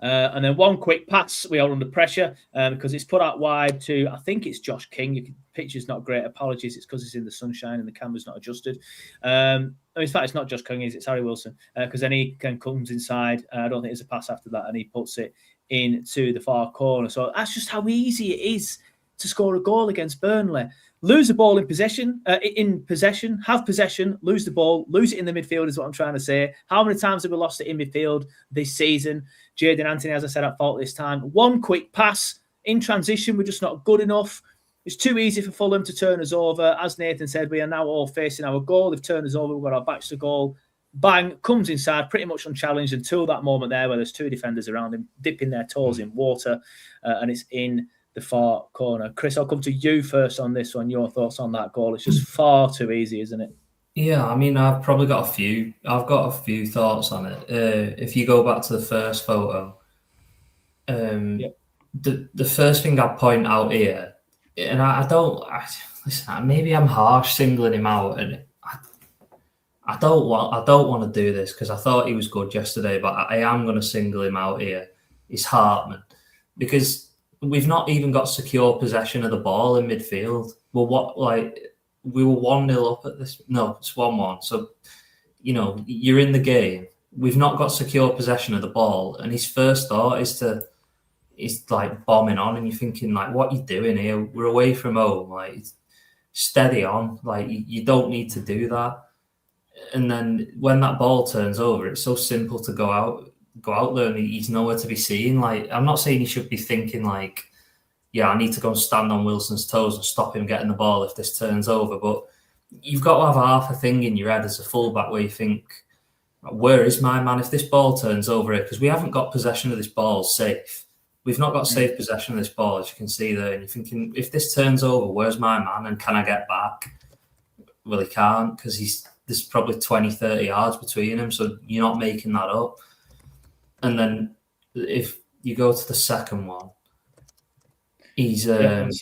And then one quick pass, we are under pressure because it's put out wide to, I think it's Josh King. Picture's not great, apologies. It's because it's in the sunshine and the camera's not adjusted. In fact, it's not Josh King, it's Harry Wilson. Because then he comes inside. I don't think there's a pass after that, and he puts it into the far corner. So that's just how easy it is to score a goal against Burnley. Lose the ball in possession, have possession, lose the ball, lose it in the midfield is what I'm trying to say. How many times have we lost it in midfield this season? Jadon Anthony, as I said, at fault this time. One quick pass in transition, we're just not good enough. It's too easy for Fulham to turn us over. As Nathan said, we are now all facing our goal. They've turned us over, we've got our backs to goal. Bang, comes inside pretty much unchallenged until that moment there where there's two defenders around him, dipping their toes in water, and it's in the far corner. Chris, I'll come to you first on this one. Your thoughts on that goal? It's just far too easy, isn't it? Yeah, I mean, I've probably got a few. I've got a few thoughts on it. If you go back to the first photo, the first thing I point out here, and I don't listen. Maybe I'm harsh singling him out, and I don't want to do this because I thought he was good yesterday, but I am going to single him out here. Is Hartman, because we've not even got secure possession of the ball in midfield. We were 1-0 up at this. No, it's 1-1. So, you're in the game. We've not got secure possession of the ball, and his first thought is like bombing on, and you're thinking like, what are you doing here? We're away from home. Like, steady on. Like, you don't need to do that. And then when that ball turns over, it's so simple to go out there, and he's nowhere to be seen. Like, I'm not saying he should be thinking like, yeah, I need to go and stand on Wilson's toes and stop him getting the ball if this turns over. But you've got to have half a thing in your head as a fullback where you think, where is my man if this ball turns over here? Because we haven't got possession of this ball safe. We've not got safe possession of this ball, as you can see there. And you're thinking, if this turns over, where's my man and can I get back? Well, he can't, because there's probably 20, 30 yards between him, so you're not making that up. And then if you go to the second one, he's the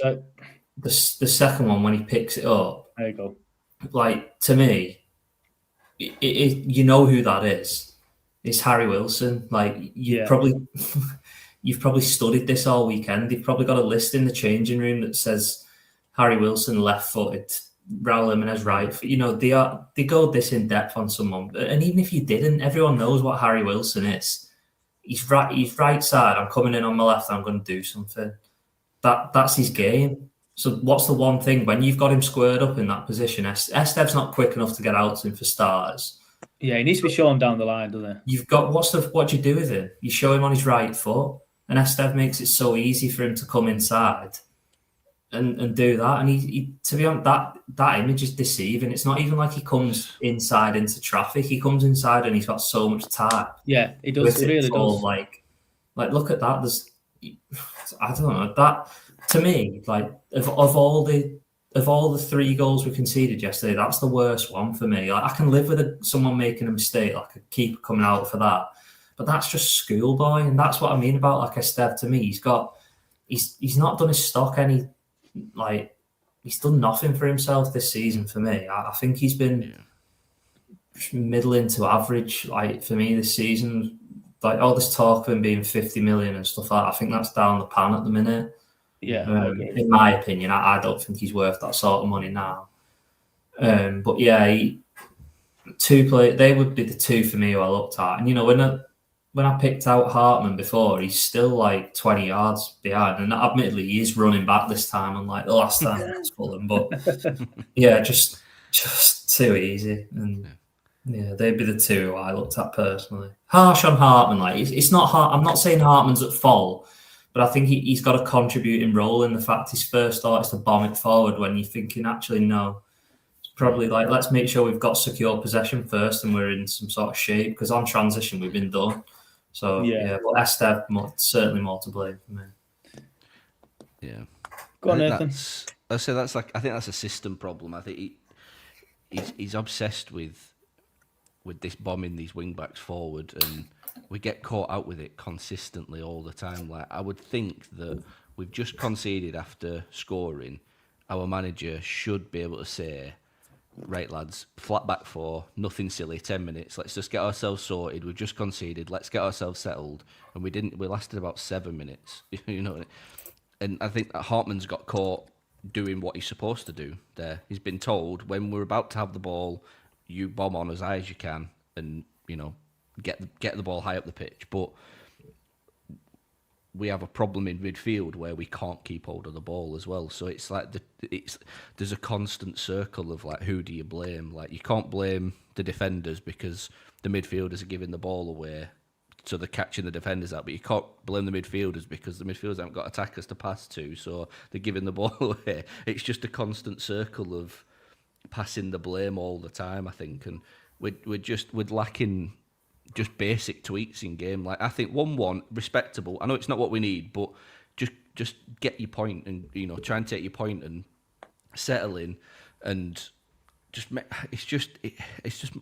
second one when he picks it up. There you go. Like, to me, you know who that is. It's Harry Wilson. Like, you've probably studied this all weekend. You've probably got a list in the changing room that says Harry Wilson left-footed, Raul Jimenez right. They go this in depth on someone. And even if you didn't, everyone knows what Harry Wilson is. He's right side. I'm coming in on my left. I'm going to do something. That's his game. So what's the one thing when you've got him squared up in that position? Estev's not quick enough to get out to him for starters. Yeah, he needs to be shown down the line, doesn't he? You've got what do you do with him? You show him on his right foot, and Esteve makes it so easy for him to come inside and do that. And he to be honest, that image is deceiving. It's not even like he comes inside into traffic. He comes inside and he's got so much time. Yeah, he does. He really does. Like look at that. I don't know, that to me, like of all the 3 goals we conceded yesterday, that's the worst one for me. Like, I can live with someone making a mistake, like a keeper coming out for that, but that's just schoolboy, and that's what I mean about like Esteve. To me, he's not done his stock any, like, he's done nothing for himself this season for me. I think he's been middling to average, like, for me this season. Like, all this talk of him being 50 million and stuff like that, I think that's down the pan at the minute. Yeah, in my opinion, I don't think he's worth that sort of money now. But yeah, they would be the 2 for me who I looked at. And when I picked out Hartman before, he's still like 20 yards behind, and admittedly he is running back this time, unlike the last time against Fulham. But yeah, just too easy. And yeah, they'd be the 2 who I looked at personally. Harsh on Hartman, like, it's not hard. I'm not saying Hartman's at fault, but I think he's got a contributing role in the fact his first thought is to bomb it forward when you're thinking, actually, no. It's probably like, let's make sure we've got secure possession first and we're in some sort of shape, because on transition we've been done. So, yeah, but Esteve, certainly more to blame for me. Yeah. Go on, Nathan. I think that's a system problem. I think he's obsessed with this bombing these wing backs forward, and we get caught out with it consistently all the time. Like, I would think that we've just conceded after scoring. Our manager should be able to say, right, lads, flat back 4, nothing silly, 10 minutes. Let's just get ourselves sorted. We've just conceded. Let's get ourselves settled. And we didn't. We lasted about 7 minutes. You know, and I think that Hartman's got caught doing what he's supposed to do there. He's been told, when we're about to have the ball, you bomb on as high as you can and, you know, get the ball high up the pitch. But we have a problem in midfield where we can't keep hold of the ball as well. So it's like there's a constant circle of like, who do you blame? Like, you can't blame the defenders because the midfielders are giving the ball away, so they're catching the defenders out. But you can't blame the midfielders because the midfielders haven't got attackers to pass to, so they're giving the ball away. It's just a constant circle of passing the blame all the time, I think, and we're lacking just basic tweaks in game. Like, I think 1-1 respectable. I know it's not what we need, but just get your point and, you know, try and take your point and settle in, and it's just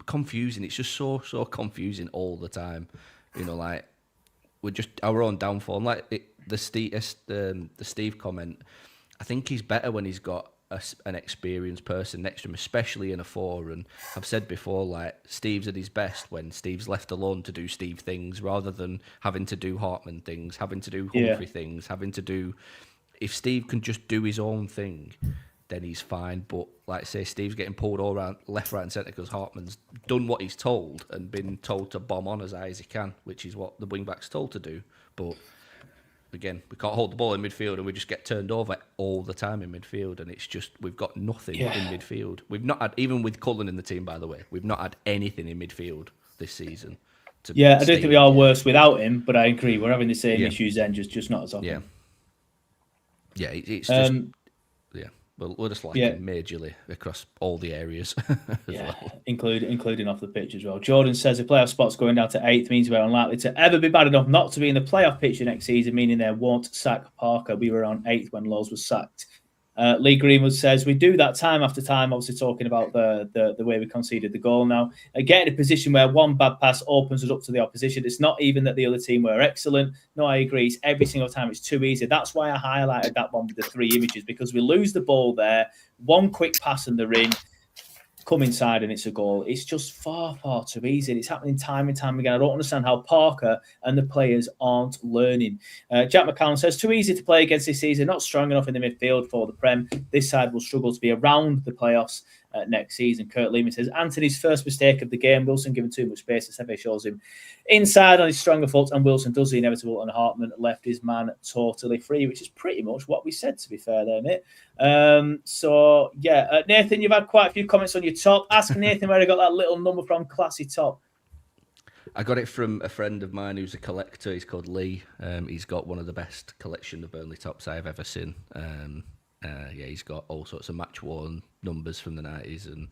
confusing. It's just so confusing all the time. You know, like, we're just our own downfall. And like the Steve comment, I think he's better when he's got an experienced person next to him, especially in a 4. And I've said before, like, Steve's at his best when Steve's left alone to do Steve things rather than having to do Hartman things, having to do Humphrey things, having to do... If Steve can just do his own thing, then he's fine. But, like I say, Steve's getting pulled all around left, right and centre because Hartman's done what he's told and been told to bomb on as high as he can, which is what the wing-back's told to do. But... again, we can't hold the ball in midfield and we just get turned over all the time in midfield, and it's just, we've got nothing in midfield. We've not had, even with Cullen in the team, by the way, we've not had anything in midfield this season. I don't think we are worse without him, but I agree, we're having the same issues then, just not as often. It's just... Well, we're just lacking majorly across all the areas as well. Including off the pitch as well. Jordan says the playoff spot's going down to 8th means we're unlikely to ever be bad enough not to be in the playoff picture next season, meaning they won't sack Parker. We were on 8th when Laws was sacked. Lee Greenwood says we do that time after time, obviously talking about the way we conceded the goal now. Getting in a position where one bad pass opens us up to the opposition. It's not even that the other team were excellent. No, I agree. It's every single time it's too easy. That's why I highlighted that one with the 3 images, because we lose the ball there. One quick pass and they're in. Come inside and it's a goal. It's just far too easy. It's happening time and time again. I don't understand how Parker and the players aren't learning. Jack McCallum says, too easy to play against this season, not strong enough in the midfield for the Prem. This side will struggle to be around the playoffs next season. Kurt Lehman says, Anthony's first mistake of the game. Wilson given too much space. The Sefe shows him inside on his stronger foot, and Wilson does the inevitable, and Hartman left his man totally free, which is pretty much what we said, to be fair there, mate. Nathan, you've had quite a few comments on your top. Ask Nathan where I got that little number from, classy top. I got it from a friend of mine who's a collector. He's called Lee. He's got one of the best collection of Burnley tops I've ever seen. He's got all sorts of match-worn numbers from the 90s and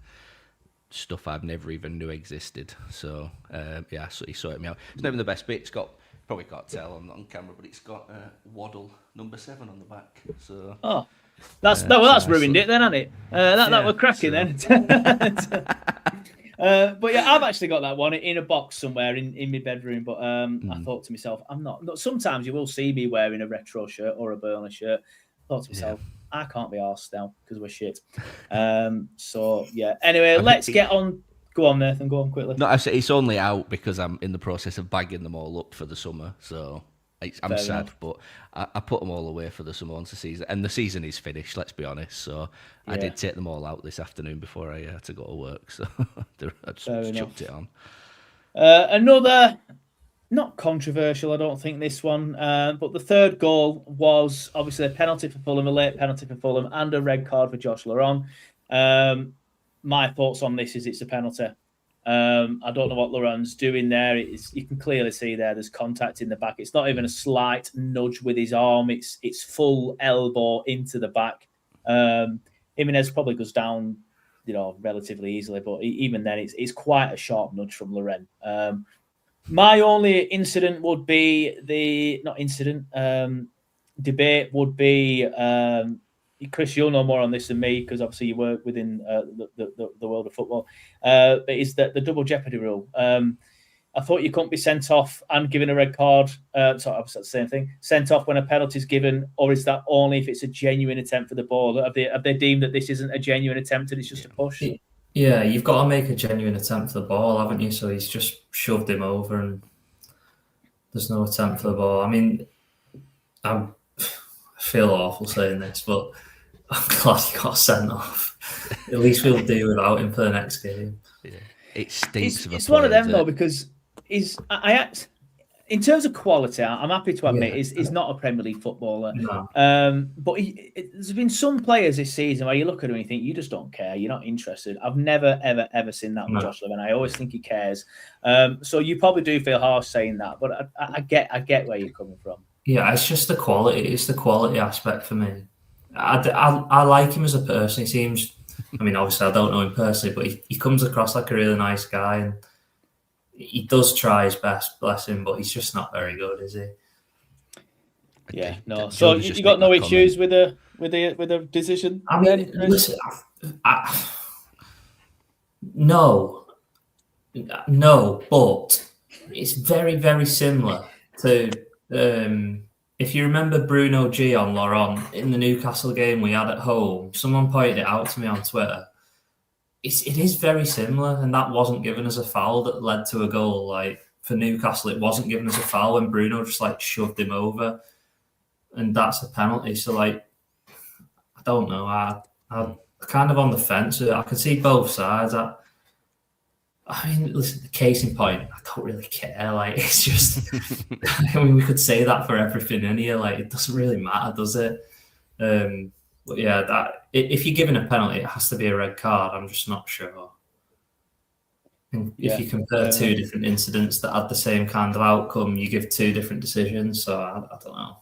stuff I've never even knew existed. So, so he sorted me out. It's not even the best bit. It's got, probably can't tell, I'm not on camera, but it's got Waddle number 7 on the back. So, that's ruined it then, hasn't it? That were cracking then. But yeah, I've actually got that one in a box somewhere in my bedroom. But I thought to myself, I'm not. Sometimes you will see me wearing a retro shirt or a Burnley shirt. I thought to myself, I can't be arsed now because we're shit. Anyway, let's get on. Go on, Nathan. Go on quickly. No, I say it's only out because I'm in the process of bagging them all up for the summer. So I'm sad, enough. But I put them all away for the summer once the season, and the season is finished. Let's be honest. So I did take them all out this afternoon before I had to go to work. So I just chucked it on. Another. Not controversial, I don't think, this one. But the third goal was obviously a penalty for Fulham, a late penalty for Fulham, and a red card for Josh Laurent. My thoughts on this is it's a penalty. I don't know what Laurent's doing there. You can clearly see there's contact in the back. It's not even a slight nudge with his arm. It's full elbow into the back. Jimenez probably goes down, relatively easily. But even then, it's quite a sharp nudge from Laurent. My only incident would be debate would be, Chris, you'll know more on this than me because obviously you work within the world of football. But is that the double jeopardy rule? I thought you couldn't be sent off and given a red card. Sorry, the same thing. Sent off when a penalty is given, or is that only if it's a genuine attempt for the ball? Have they deemed that this isn't a genuine attempt and it's just a push? Yeah, you've got to make a genuine attempt for the ball, haven't you? So he's just shoved him over, and there's no attempt for the ball. I mean, I feel awful saying this, but I'm glad he got sent off. At least we'll do without him for the next game. Yeah. It stinks. It's one of them though, because in terms of quality, I'm happy to admit he's not a Premier League footballer. No. But there's been some players this season where you look at him and you think you just don't care, you're not interested. I've never ever seen that with Josh Levin. I always think he cares. So you probably do feel harsh saying that, but I get where you're coming from. Yeah, it's just the quality. It's the quality aspect for me. I like him as a person. He seems. I mean, obviously, I don't know him personally, but he comes across like a really nice guy, and he does try his best, bless him, but he's just not very good, is he? Yeah, no. So you got no issues with the decision? I mean, listen, no, but it's very, very similar to if you remember Bruno G on Laurent in the Newcastle game we had at home. Someone pointed it out to me on Twitter. It is very similar, and that wasn't given as a foul that led to a goal. Like for Newcastle, it wasn't given as a foul when Bruno just like shoved him over, and that's a penalty. So like, I don't know. I'm kind of on the fence. I can see both sides. I mean, listen, the case in point, I don't really care. Like, it's just, I mean, we could say that for everything in here. Like, it doesn't really matter, does it? But yeah, if you're given a penalty, it has to be a red card. I'm just not sure. And if you compare two different incidents that had the same kind of outcome, you give two different decisions. So I don't know.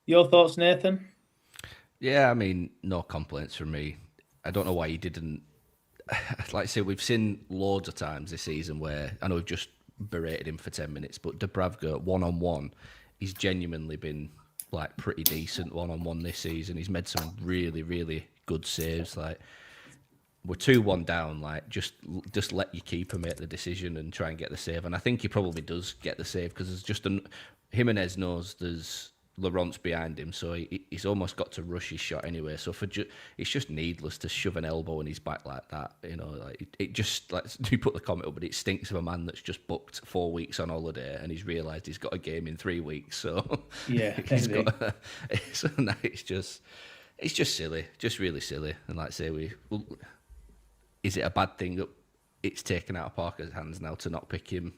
Your thoughts, Nathan? Yeah, I mean, no complaints from me. I don't know why he didn't. Like I say, we've seen loads of times this season where I know we've just berated him for 10 minutes, but Dubravka one-on-one, he's genuinely been like pretty decent one-on-one this season. He's made some really, really good saves. Like we're 2-1 down, like just let your keeper make the decision and try and get the save. And I think he probably does get the save because there's just Jimenez knows there's Laurent's behind him, so he's almost got to rush his shot anyway. So it's just needless to shove an elbow in his back like that. You know, like it just like you put the comment up, but it stinks of a man that's just booked 4 weeks on holiday and he's realised he's got a game in 3 weeks. So yeah, it's just silly, just really silly. And like I say, is it a bad thing that it's taken out of Parker's hands now to not pick him?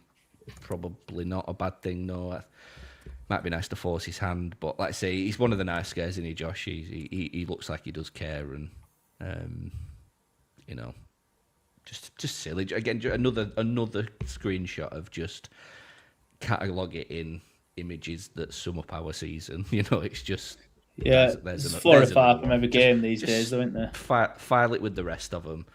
Probably not a bad thing. No. Might be nice to force his hand, but like I say, he's one of the nice guys, isn't he, Josh? He looks like he does care, and you know, just silly. Again, another screenshot of just catalogue it in images that sum up our season. You know, it's just there's 4 or 5 from every game these days, though, isn't there? File it with the rest of them.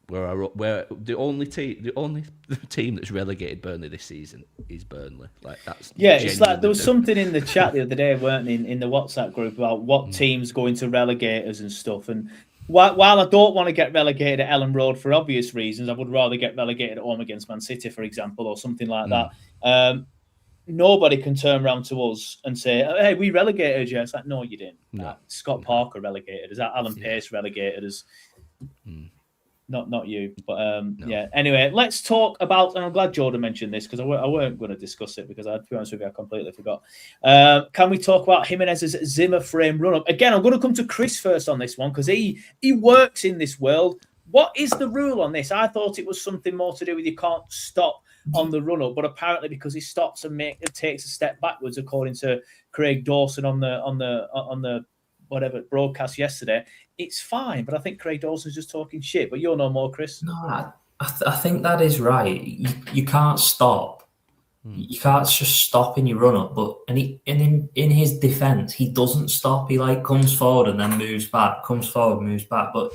Where the only team that's relegated Burnley this season is Burnley. Like that's it's like there was something in the chat the other day, weren't in the WhatsApp group about what teams going to relegate us and stuff. And while I don't want to get relegated at Ellen Road for obvious reasons, I would rather get relegated at home against Man City, for example, or something like that. Nobody can turn around to us and say, "Hey, we relegated you." It's like, no, you didn't. No. Scott Parker relegated us. Alan Pace relegated us. Not you, but No. yeah. Anyway, let's talk about, and I'm glad Jordan mentioned this because I weren't going to discuss it because, to be honest with you, I completely forgot. Can we talk about Jimenez's Zimmer frame run-up? Again, I'm going to come to Chris first on this one because he works in this world. What is the rule on this? I thought it was something more to do with you can't stop on the run-up, but apparently because he stops and takes a step backwards, according to Craig Dawson on the whatever broadcast yesterday, it's fine. But I think Craig Dawson's just talking shit. But you'll know more, Chris. No, I think that is right. You can't stop. You can't just stop in your run up. But in his defence, he doesn't stop. He like comes forward and then moves back. Comes forward, moves back. But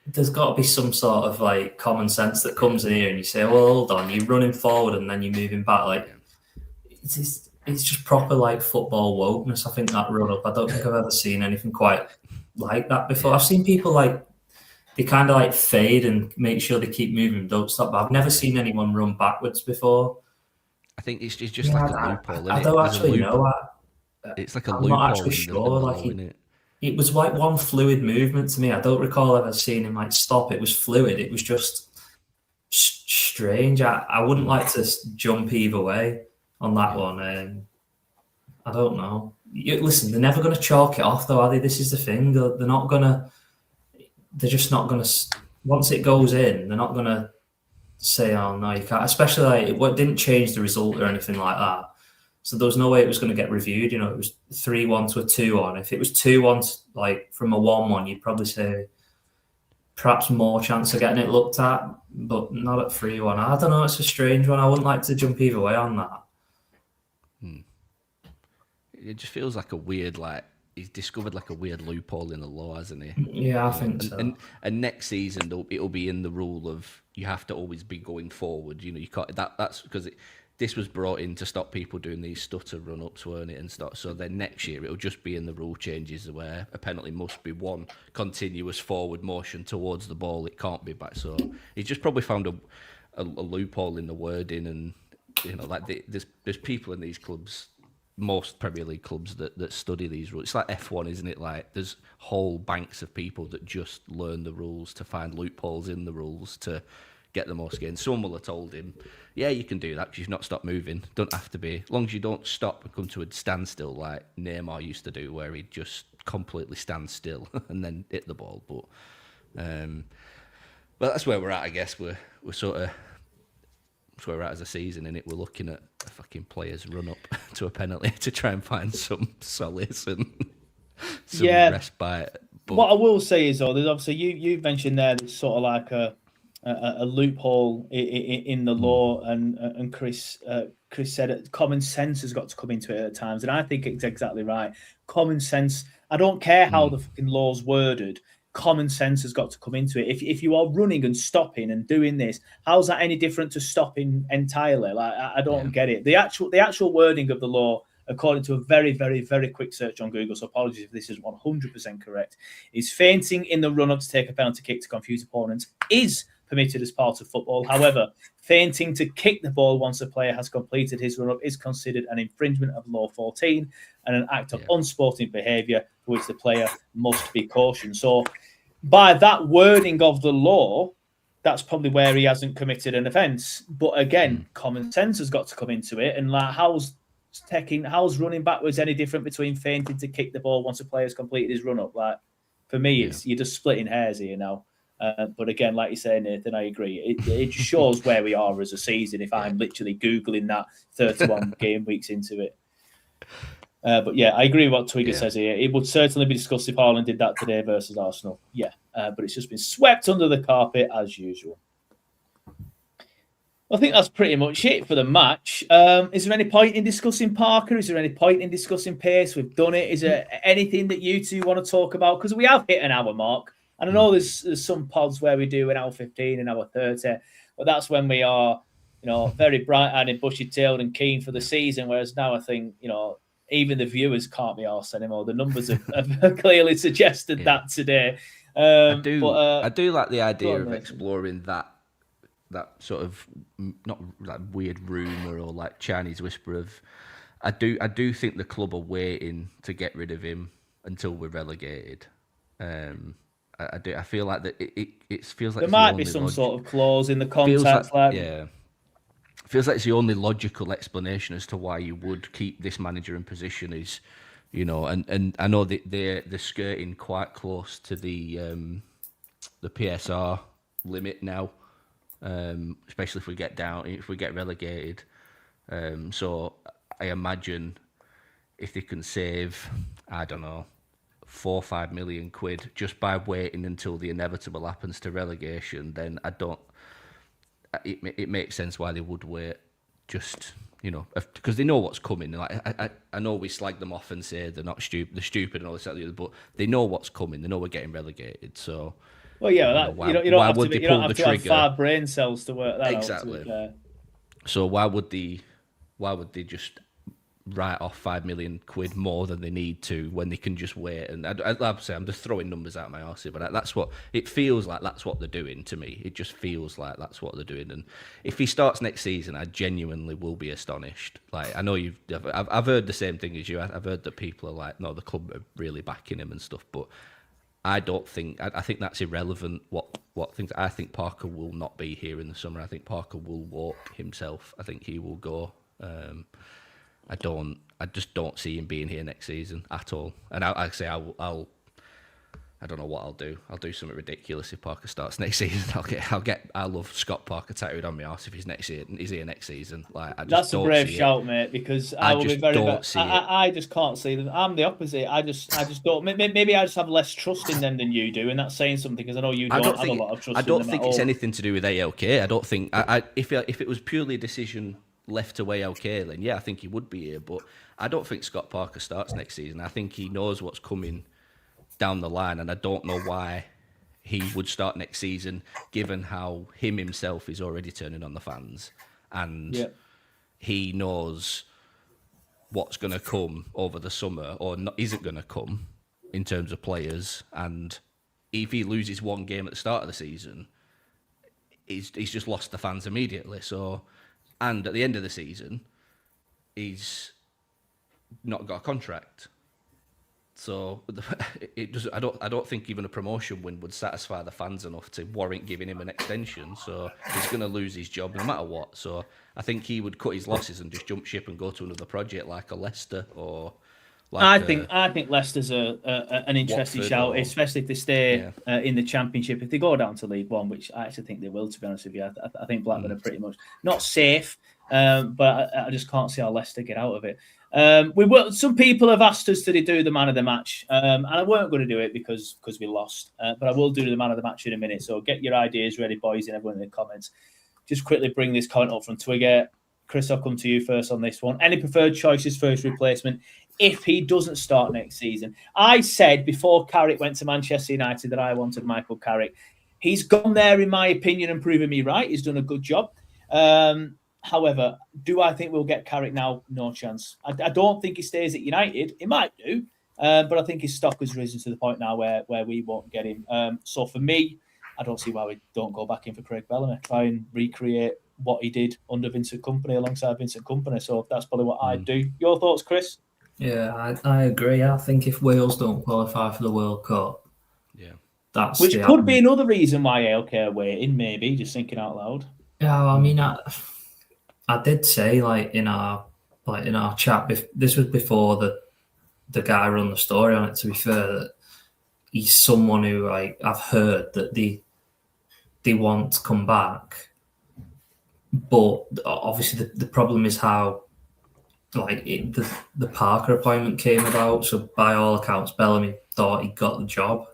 there's got to be some sort of like common sense that comes in here, and you say, "Well, hold on, you're running forward and then you're moving back." Like it's just proper like football wokeness. I think that run up. I don't think I've ever seen anything quite like that before. I've seen people like they kind of like fade and make sure they keep moving, don't stop. But I've never seen anyone run backwards before. I think it's just like a loophole. I don't actually know. It's like a I'm loophole. not actually sure. Like isn't it? it was like one fluid movement to me. I don't recall ever seeing him like stop. It was fluid. It was just strange. I wouldn't like to jump either way on that one. I don't know. Listen, they're never going to chalk it off, though, are they? This is the thing. They're not going to. They're just not going to. Once it goes in, they're not going to say, "Oh no, you can't." Especially like it didn't change the result or anything like that. So there was no way it was going to get reviewed. You know, it was 3-1 to a 2-1. If it was 2-1, like from a 1-1, you'd probably say perhaps more chance of getting it looked at, but not at 3-1. I don't know. It's a strange one. I wouldn't like to jump either way on that. It just feels like a weird, like he's discovered like a weird loophole in the law, hasn't he? Yeah, I think so. And next season it'll be in the rule of you have to always be going forward. You know, you can't. That's because this was brought in to stop people doing these stutter run ups, weren't it, and stuff. So then next year it'll just be in the rule changes where a penalty must be one continuous forward motion towards the ball. It can't be back. So he's just probably found a loophole in the wording, and you know, like there's people in these clubs. Most Premier League clubs that study these rules. It's like F1, isn't it? Like there's whole banks of people that just learn the rules to find loopholes in the rules to get the most gains. Someone will have told him, yeah, you can do that because you've not stopped moving. Don't have to be. As long as you don't stop and come to a standstill like Neymar used to do, where he'd just completely stand still and then hit the ball. But that's where we're at, I guess. We're sort of... That's where we're at as a season, and we're looking at a fucking players run up to a penalty to try and find some solace and some respite. But what I will say is, though, there's obviously you mentioned there there's sort of like a loophole in the law, and Chris said it, common sense has got to come into it at times, and I think it's exactly right. Common sense. I don't care how the fucking law's worded. Common sense has got to come into it. If you are running and stopping and doing this, how's that any different to stopping entirely? Like I don't get it. The actual wording of the law, according to a very, very, very quick search on Google, so apologies if this is 100% correct, is feinting in the run-up to take a penalty kick to confuse opponents is permitted as part of football. However, feinting to kick the ball once a player has completed his run-up is considered an infringement of Law 14 and an act of unsporting behaviour for which the player must be cautioned. So by that wording of the law, that's probably where he hasn't committed an offence. But again, common sense has got to come into it. And like, how's running backwards any different between feinting to kick the ball once a player's completed his run-up? Like, for me, it's you're just splitting hairs here now. But again, like you say, Nathan, I agree. It just shows where we are as a season if I'm literally Googling that 31 game weeks into it. But yeah, I agree with what Twigger says here. It would certainly be discussed if Haaland did that today versus Arsenal. Yeah, but it's just been swept under the carpet as usual. I think that's pretty much it for the match. Is there any point in discussing Parker? Is there any point in discussing pace? We've done it. Is there anything that you two want to talk about? Because we have hit an hour mark. And I know there's some pods where we do an hour 15, an hour 30, but that's when we are, very bright-eyed and bushy-tailed and keen for the season. Whereas now I think, even the viewers can't be arsed anymore. The numbers have clearly suggested that today. I do like the idea of exploring that sort of not like weird rumor or like Chinese whisper of. I do think the club are waiting to get rid of him until we're relegated. I feel like that it feels like there might be some sort of clause in the contract. Feels like it's the only logical explanation as to why you would keep this manager in position is, and I know that they're skirting quite close to the PSR limit now, especially if we get relegated. So I imagine if they can save, I don't know, 4 or 5 million quid just by waiting until the inevitable happens to relegation, then it makes sense why they would wait, just because they know what's coming. Like I know we slag them off and say they're not stupid, they're stupid and all this and the other, but they know what's coming. They know we're getting relegated. So you don't have to have 5 brain cells to work that exactly. So why would they just write off £5 million more than they need to when they can just wait. And I'd say I'm just throwing numbers out my arse here, but that's what it feels like. That's what they're doing to me. It just feels like that's what they're doing. And if he starts next season, I genuinely will be astonished. Like, I know I've heard the same thing as you. I've heard that people are like, no, the club are really backing him and stuff, but I don't think. I think that's irrelevant. What things? I think Parker will not be here in the summer. I think Parker will walk himself. I think he will go. I just don't see him being here next season at all. And I I don't know what I'll do. I'll do something ridiculous if Parker starts next season. I'll love Scott Parker tattooed on my arse if he's here next season. Like, that's a brave shout, mate. Because I will be very. I just can't see them. I'm the opposite. I just don't. Maybe I just have less trust in them than you do, and that's saying something because I know you don't have a lot of trust. I don't think it's anything to do with ALK. I don't think. If it was purely a decision left to ALK, then yeah, I think he would be here. But I don't think Scott Parker starts next season. I think he knows what's coming down the line, and I don't know why he would start next season, given how himself is already turning on the fans, and he knows what's going to come over the summer or isn't going to come in terms of players. And if he loses one game at the start of the season, he's just lost the fans immediately. So, and at the end of the season, he's not got a contract. So I don't think even a promotion win would satisfy the fans enough to warrant giving him an extension. So he's going to lose his job no matter what. So I think he would cut his losses and just jump ship and go to another project like a Leicester or. I think Leicester's an interesting shout, especially if they stay in the Championship. If they go down to League One, which I actually think they will, to be honest with you, I think Blackburn are pretty much not safe, but I just can't see how Leicester get out of it. Some people have asked us to do the man of the match, and I weren't going to do it because we lost, but I will do the man of the match in a minute. So get your ideas ready, boys, and everyone in the comments. Just quickly bring this comment up from Twigger. Chris, I'll come to you first on this one. Any preferred choices for his replacement if he doesn't start next season? I said before Carrick went to Manchester United that I wanted Michael Carrick. He's gone there, in my opinion, and proven me right. He's done a good job. However, do I think we'll get Carrick now? No chance. I don't think he stays at United. He might do, but I think his stock has risen to the point now where we won't get him. So for me, I don't see why we don't go back in for Craig Bellamy. Try and recreate what he did under Vincent Kompany, alongside Vincent Kompany. So that's probably what I'd do. Your thoughts, Chris? Yeah, I agree. I think if Wales don't qualify for the World Cup, which could be another reason why ALK are waiting. Maybe just thinking out loud. Yeah, I mean, I did say in our chat. This was before the guy run the story on it. To be fair, that he's someone who I've heard that they want to come back, but obviously the problem is how the Parker appointment came about. So by all accounts, Bellamy thought he got the job.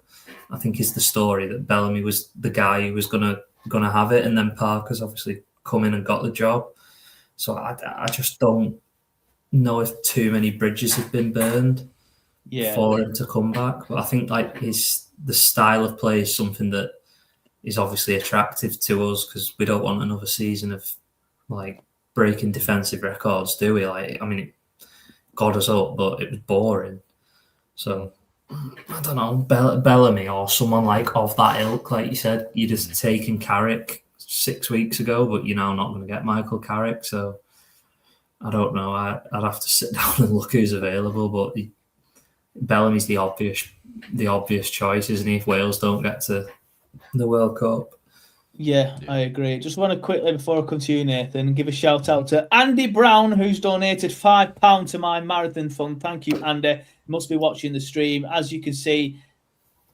I think is the story that Bellamy was the guy who was gonna have it, and then Parker's obviously come in and got the job. So I just don't know if too many bridges have been burned for him to come back. But I think the style of play is something that is obviously attractive to us because we don't want another season of breaking defensive records, do we? It got us up, but it was boring. So I don't know, Bellamy or someone of that ilk, like you said. You just taken Carrick 6 weeks ago, but you're now not going to get Michael Carrick. So I don't know. I'd have to sit down and look who's available. But Bellamy's the obvious choice, isn't he? If Wales don't get to the World Cup. Yeah, I agree. Just want to quickly, before I come to you, Nathan, give a shout out to Andy Brown, who's donated £5 to my marathon fund. Thank you, Andy. Must be watching the stream. As you can see,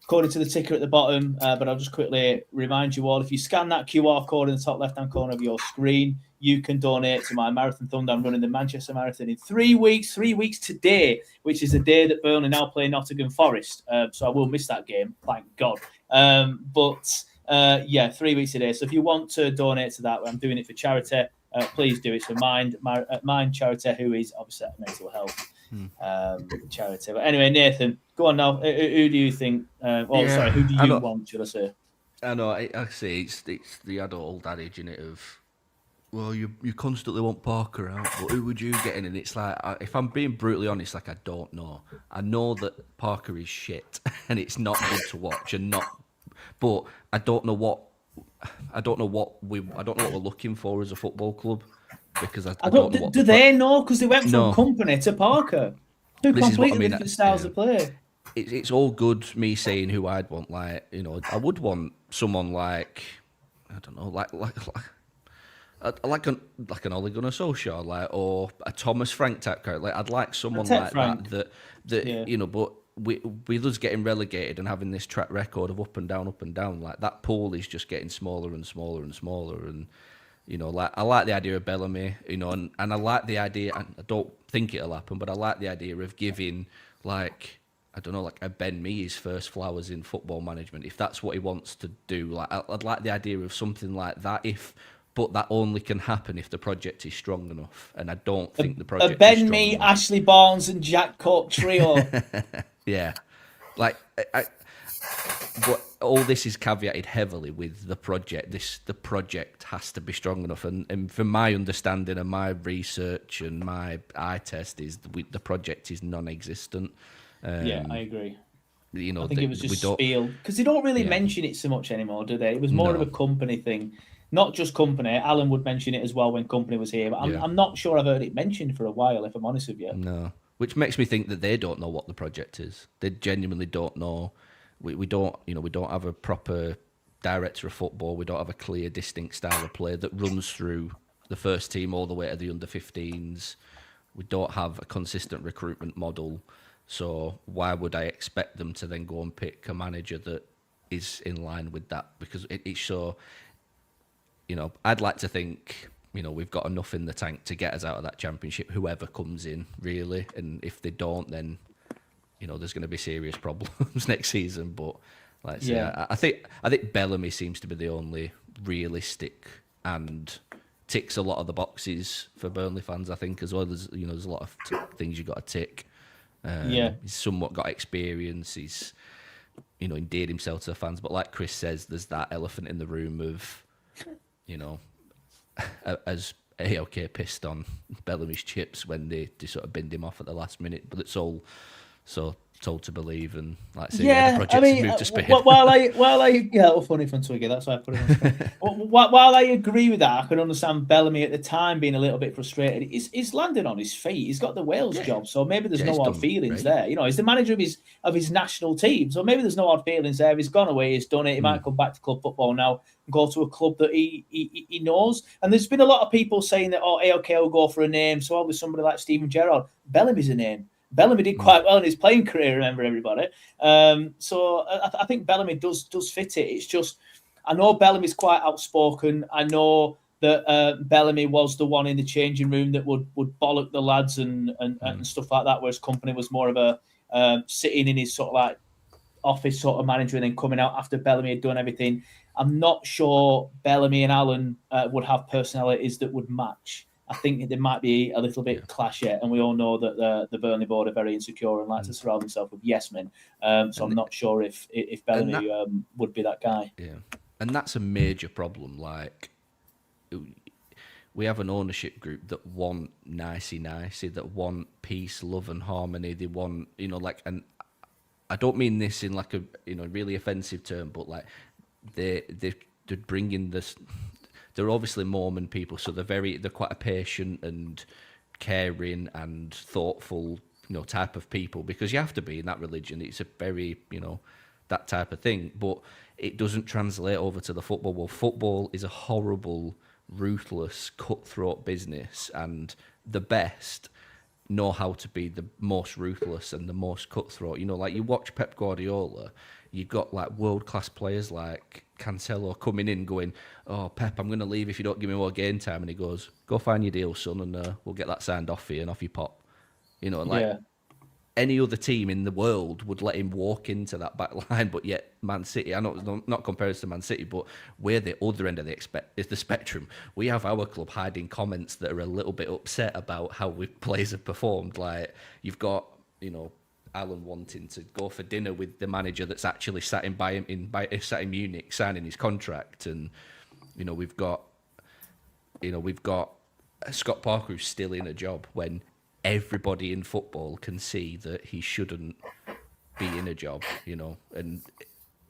according to the ticker at the bottom, but I'll just quickly remind you all, if you scan that QR code in the top left-hand corner of your screen, you can donate to my marathon fund. I'm running the Manchester Marathon in 3 weeks today, which is the day that Burnley now play Nottingham Forest. So I will miss that game, thank God. 3 weeks today. So if you want to donate to that, I'm doing it for charity. Please do it for Mind Charity, who is obviously a mental health charity. But anyway, Nathan, go on now. Who do you think? Who do you want? Should I say? I know. I say it's the old adage in it of well, you constantly want Parker out, but who would you get in? And it's like, if I'm being brutally honest, like I don't know. I know that Parker is shit, and it's not good to watch, but I don't know what we're looking for as a football club, because I don't know what. Do they know? Because they went from No. Company to Parker, two This is what I completely mean, different styles of play. It's all good me saying who I'd want. Like, you know, I would want someone like, I don't know, like an Ole Gunnar Solskjaer, like, or a Thomas Frank type character. Like, I'd like someone like Frank. that Yeah. you know. But with us getting relegated and having this track record of up and down, like that pool is just getting smaller and smaller and smaller. And you know, like, I like the idea of Bellamy, you know, and I like the idea. And I don't think it'll happen, but I like the idea of giving, like, I don't know, like a Ben Mee his first flowers in football management, if that's what he wants to do. Like, I'd like the idea of something like that, but that only can happen if the project is strong enough, and I don't think the project is Ben strong Mee, enough. Ashley Barnes, and Jack Cook trio. Yeah, like, but all this is caveated heavily with the project. The project has to be strong enough, and from my understanding and my research and my eye test is the project is non-existent. Yeah, I agree. You know, I think it was just spiel, because they don't really mention it so much anymore, do they? It was more of a Company thing, not just Company. Alan would mention it as well when Company was here, but I'm not sure I've heard it mentioned for a while, if I'm honest with you. No, which makes me think that they don't know what the project is. They genuinely don't know. We don't, you know, we don't have a proper director of football. We don't have a clear, distinct style of play that runs through the first team all the way to the under-15s. We don't have a consistent recruitment model. So why would I expect them to then go and pick a manager that is in line with that? Because it's so, you know, I'd like to think, you know, we've got enough in the tank to get us out of that championship, whoever comes in, really. And if they don't, then, you know, there's going to be serious problems next season. But like I say, I think Bellamy seems to be the only realistic and ticks a lot of the boxes for Burnley fans, I think, as well. As, you know, there's a lot of things you've got to tick. He's somewhat got experience. He's, you know, endeared himself to the fans. But like Chris says, there's that elephant in the room of, you know, as AOK pissed on Bellamy's chips when they sort of binned him off at the last minute. But it's all so told to believe, and like I say, the project has moved to Spain. Funny from Twiggy, that's why I put it on. While I agree with that, I can understand Bellamy at the time being a little bit frustrated. He's landed on his feet. He's got the Wales job, so maybe there's no hard feelings there. You know, he's the manager of his national team, so maybe there's no hard feelings there. He's gone away, he's done it. He might come back to club football now and go to a club that he knows. And there's been a lot of people saying that, AOK will go for a name, so obviously somebody like Steven Gerrard. Bellamy's a name. Bellamy did quite well in his playing career, remember, everybody. So I think Bellamy does fit it. It's just, I know Bellamy's quite outspoken. I know that Bellamy was the one in the changing room that would bollock the lads and stuff like that, whereas Company was more of a sitting in his sort of like office sort of manager and then coming out after Bellamy had done everything. I'm not sure Bellamy and Alan would have personalities that would match. I think there might be a little bit clash yet, and we all know that the Burnley board are very insecure and like to surround themselves with yes men. So I'm not sure if Bellamy would be that guy. Yeah, and that's a major problem. Like, we have an ownership group that want nicey, that want peace, love, and harmony. They want, you know, like, and I don't mean this in like a, you know, really offensive term, but like they're bringing this. They're obviously Mormon people, so they're quite a patient and caring and thoughtful, you know, type of people, because you have to be in that religion. It's a very, you know, that type of thing. But it doesn't translate over to the football world. Football is a horrible, ruthless, cutthroat business, and the best know how to be the most ruthless and the most cutthroat. You know, like you watch Pep Guardiola, you've got like world-class players like Cancelo coming in going, "Oh, Pep, I'm going to leave if you don't give me more game time." And he goes, "Go find your deal, son, and we'll get that signed off for you," and off you pop. You know, like any other team in the world would let him walk into that back line, but yet Man City, I know it's not comparison to Man City, but we're the other end of the spectrum. We have our club hiding comments that are a little bit upset about how players have performed. Like, you've got, you know, Alan wanting to go for dinner with the manager that's actually sat in Munich signing his contract, and you know, we've got we've got Scott Parker who's still in a job when everybody in football can see that he shouldn't be in a job, and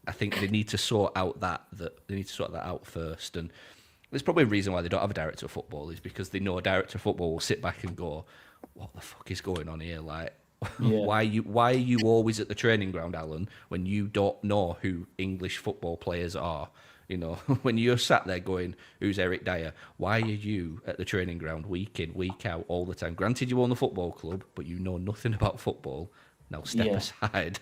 I think they need to sort out that out first. And there's probably a reason why they don't have a director of football, is because they know a director of football will sit back and go, what the fuck is going on here? Like, why are you always at the training ground, Alan, when you don't know who English football players are? When you're sat there going, who's Eric Dyer? Why are you at the training ground week in, week out, all the time? Granted, you own the football club, but you know nothing about football. Now step aside.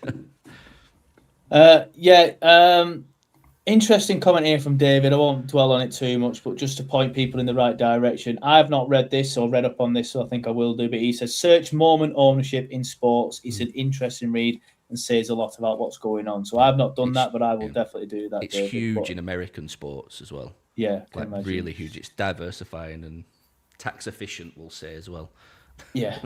Interesting comment here from David. I won't dwell on it too much, but just to point people in the right direction. I've not read this or read up on this, so I think I will do. But he says, search moment ownership in sports. It's an interesting read and says a lot about what's going on. So I've not done that, but I will definitely do that. It's huge in American sports as well. Yeah, really huge. It's diversifying and tax efficient, we'll say, as well. Yeah.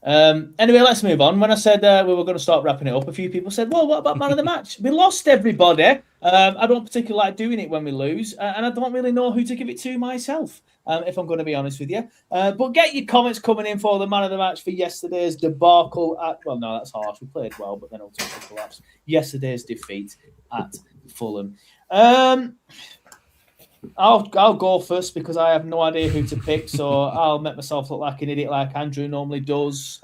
Anyway, let's move on. When I said we were going to start wrapping it up, a few people said, well, what about man of the match? We lost, everybody. I don't particularly like doing it when we lose, and I don't really know who to give it to myself, if I'm going to be honest with you. But get your comments coming in for the man of the match for yesterday's debacle well, no, that's harsh. We played well, but then ultimately collapsed. Yesterday's defeat at Fulham. I'll go first because I have no idea who to pick, so I'll make myself look like an idiot like Andrew normally does.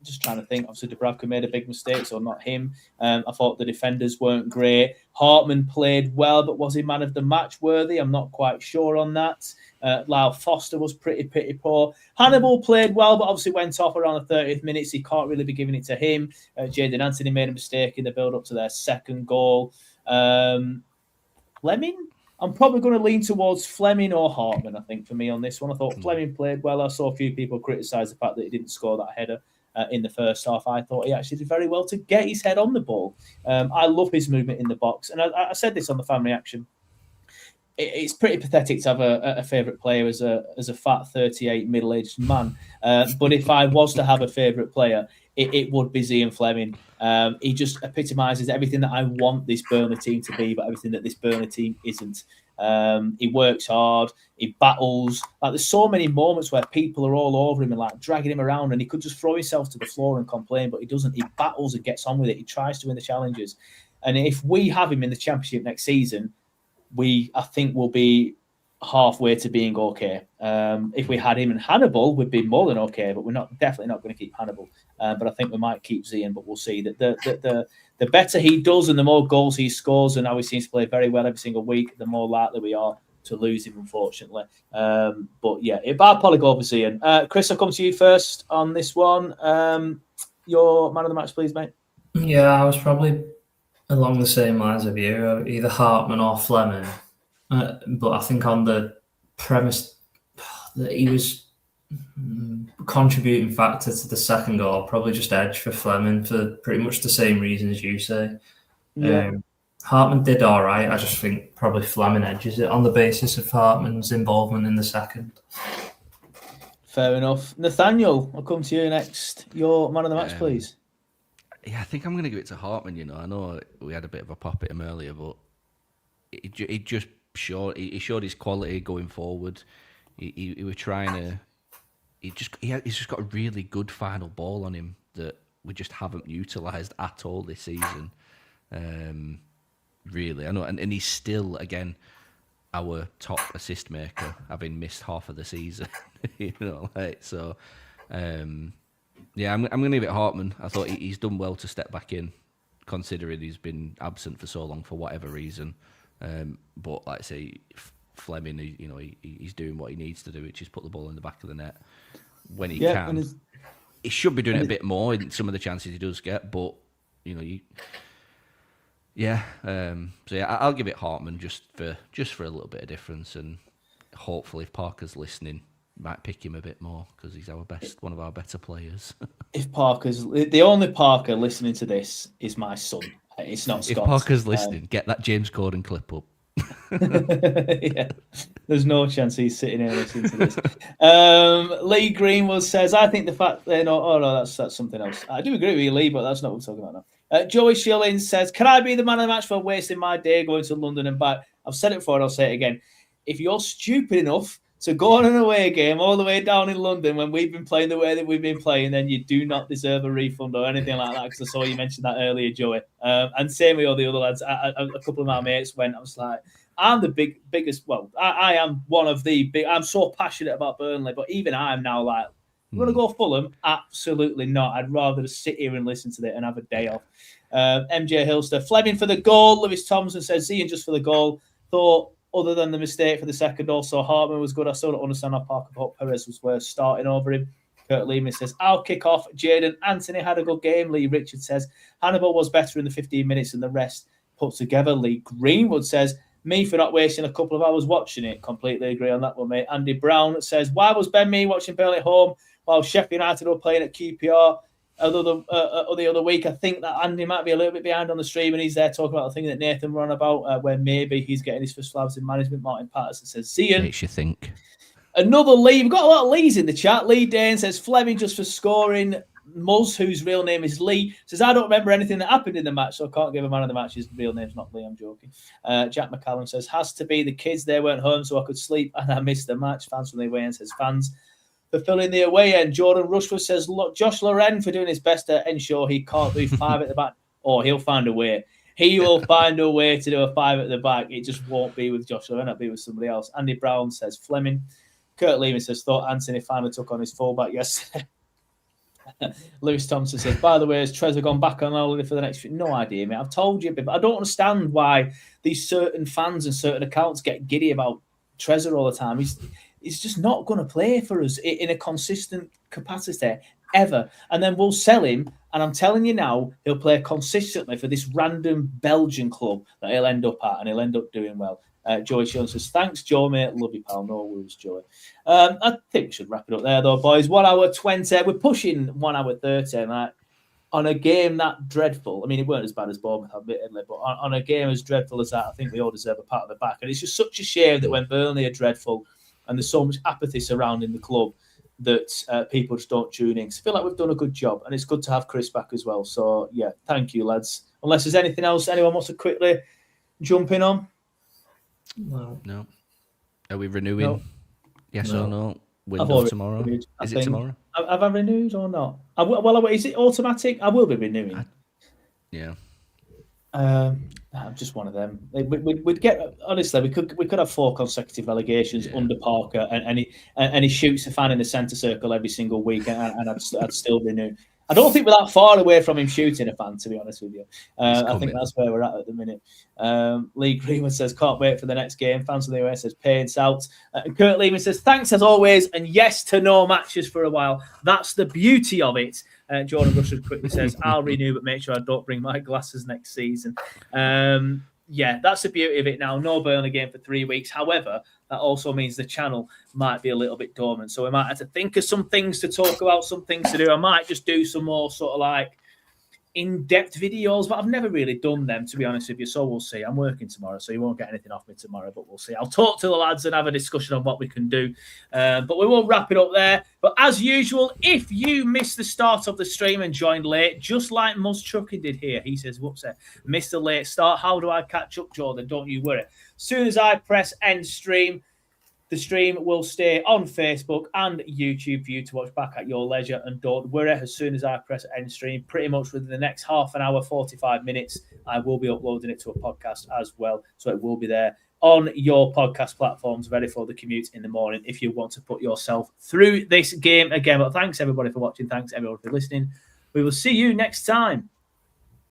Just trying to think. Obviously, Dubravka made a big mistake, so not him. I thought the defenders weren't great. Hartman played well, but was he man of the match worthy? I'm not quite sure on that. Lyle Foster was pretty poor. Hannibal played well, but obviously went off around the 30th minute, so you can't really be giving it to him. Jadon Anthony made a mistake in the build-up to their second goal. Fleming? I'm probably going to lean towards Fleming or Hartman, I think, for me on this one. I thought Fleming played well. I saw a few people criticise the fact that he didn't score that header in the first half. I thought he actually did very well to get his head on the ball. I love his movement in the box. And I said this on the fan reaction. It's pretty pathetic to have a favourite player as a fat 38 middle-aged man. But if I was to have a favourite player, it would be Zian Fleming. He just epitomises everything that I want this Burnley team to be, but everything that this Burnley team isn't. He works hard. He battles. Like, there's so many moments where people are all over him and like dragging him around, and he could just throw himself to the floor and complain, but he doesn't. He battles and gets on with it. He tries to win the challenges. And if we have him in the Championship next season, I think we'll be halfway to being okay. If we had him and Hannibal, we'd be more than okay, but we're definitely not going to keep Hannibal. But I think we might keep Zian, but we'll see. That the better he does and the more goals he scores, and how he seems to play very well every single week, the more likely we are to lose him, unfortunately. But yeah, I'll probably go over Zian. Chris, I'll come to you first on this one. Your man of the match, please, mate. Yeah, I was probably along the same lines of you, either Hartman or Fleming. But I think on the premise that he was contributing factor to the second goal, probably just edge for Fleming for pretty much the same reasons you say. Yeah. Hartman did all right. I just think probably Fleming edges it on the basis of Hartman's involvement in the second. Fair enough. Nathaniel, I'll come to you next. Your man of the match, please. Yeah, I think I'm going to give it to Hartman. I know we had a bit of a pop at him earlier, but it just showed his quality going forward. He was trying to. He's just got a really good final ball on him that we just haven't utilised at all this season. Really, I know, and he's still again our top assist maker, having missed half of the season. So. Yeah, I'm going to give it Hartman. I thought he's done well to step back in, considering he's been absent for so long for whatever reason. But like I say, Fleming, he's doing what he needs to do, which is put the ball in the back of the net when he can. He should be doing it a bit more in some of the chances he does get, but So I'll give it Hartman just for a little bit of difference, and hopefully if Parker's listening, might pick him a bit more because he's one of our better players. If Parker's the only Parker listening to this is my son. It's not Scott. If Parker's listening, get that James Corden clip up. Yeah, there's no chance he's sitting here listening to this. Lee Greenwood says, "I think the fact that that's something else." I do agree with you, Lee, but that's not what we're talking about now. Joey Schilling says, "Can I be the man of the match for wasting my day going to London and back?" I've said it before and I'll say it again. If you're stupid enough So go on an away game all the way down in London when we've been playing the way that we've been playing, then you do not deserve a refund or anything like that, because I saw you mention that earlier, Joey. And same with all the other lads. A couple of my mates went, I was like, I'm the biggest, well, I am one of the big, I'm so passionate about Burnley, but even I'm now like, you want to go Fulham? Absolutely not. I'd rather just sit here and listen to it and have a day off. MJ Hilster, Fleming for the goal. Lewis Thompson says, Zian just for the goal. Thought, other than the mistake for the second, also Hartman was good. I still don't understand how Parker thought Perez was worth starting over him. Kurt Lehman says, I'll kick off. Jaden Anthony had a good game. Lee Richard says, Hannibal was better in the 15 minutes than the rest put together. Lee Greenwood says, me for not wasting a couple of hours watching it. Completely agree on that one, mate. Andy Brown says, why was Ben Mee watching Burnley at home while Sheffield United were playing at QPR? The other week, I think that Andy might be a little bit behind on the stream, and he's there talking about the thing that Nathan ran about, where maybe he's getting his first flowers in management. Martin Patterson says, Zian. Makes you think. Another Lee. We've got a lot of Lees in the chat. Lee Dane says, Fleming just for scoring. Muzz, whose real name is Lee, says, I don't remember anything that happened in the match, so I can't give a man of the match. His real name's not Lee, I'm joking. Jack McCallum says, has to be the kids. They weren't home, so I could sleep, and I missed the match. Fans from the away end says, fans fulfilling the away end. Jordan Rushford says, look, Josh Loren for doing his best to ensure he can't do 5 at the back. Oh, he'll find a way. He will find a way to do a 5 at the back. It just won't be with Josh Loren. It'll be with somebody else. Andy Brown says, Fleming. Kurt Lehman says, thought Anthony finally took on his fullback yesterday. Lewis Thompson says, by the way, has Trezor gone back on holiday for the next few? No idea, mate. I've told you, but I don't understand why these certain fans and certain accounts get giddy about Trezor all the time. He's just not going to play for us in a consistent capacity ever. And then we'll sell him, and I'm telling you now, he'll play consistently for this random Belgian club that he'll end up at, and he'll end up doing well. Joey Jones says, thanks, Joe, mate. Love you, pal. No worries, Joey. I think we should wrap it up there, though, boys. 1 hour 20. We're pushing 1 hour 30, mate. On a game that dreadful. I mean, it weren't as bad as Bournemouth, admittedly, but on a game as dreadful as that, I think we all deserve a pat on the back. And it's just such a shame that when Burnley are dreadful and there's so much apathy surrounding the club that people just don't tune in. So I feel like we've done a good job, and it's good to have Chris back as well. So, yeah, thank you, lads. Unless there's anything else anyone wants to quickly jump in on? No. Are we renewing? No. Yes or no? Window tomorrow? Renewed, is it tomorrow? Have I renewed or not? Is it automatic? I will be renewing. Yeah. I'm just one of them. We'd get, honestly, we could have 4 consecutive relegations under Parker, and he shoots a fan in the centre circle every single week, and I'd still renew. I don't think we're that far away from him shooting a fan, to be honest with you. I think that's where we're at the minute. Lee Greenwood says, can't wait for the next game. Fans of the US says, pains out. And Kurt Lehman says, thanks as always, and yes to no matches for a while. That's the beauty of it. Jordan Rushford quickly says, I'll renew, but make sure I don't bring my glasses next season. Yeah, that's the beauty of it now. No Burnley game for 3 weeks. However, that also means the channel might be a little bit dormant. So we might have to think of some things to talk about, some things to do. I might just do some more sort of like in-depth videos, but I've never really done them, to be honest with you. So we'll see. I'm working tomorrow, so you won't get anything off me tomorrow, but we'll see. I'll talk to the lads and have a discussion on what we can do. But we won't wrap it up there. But as usual, if you missed the start of the stream and joined late, just like Muzz Chucky did here, he says, whoops, missed the late start. How do I catch up, Jordan? Don't you worry. As soon as I press end stream, the stream will stay on Facebook and YouTube for you to watch back at your leisure. And don't worry, as soon as I press end stream, pretty much within the next half an hour, 45 minutes, I will be uploading it to a podcast as well. So it will be there on your podcast platforms, ready for the commute in the morning if you want to put yourself through this game again. But thanks, everybody, for watching. Thanks, everyone, for listening. We will see you next time.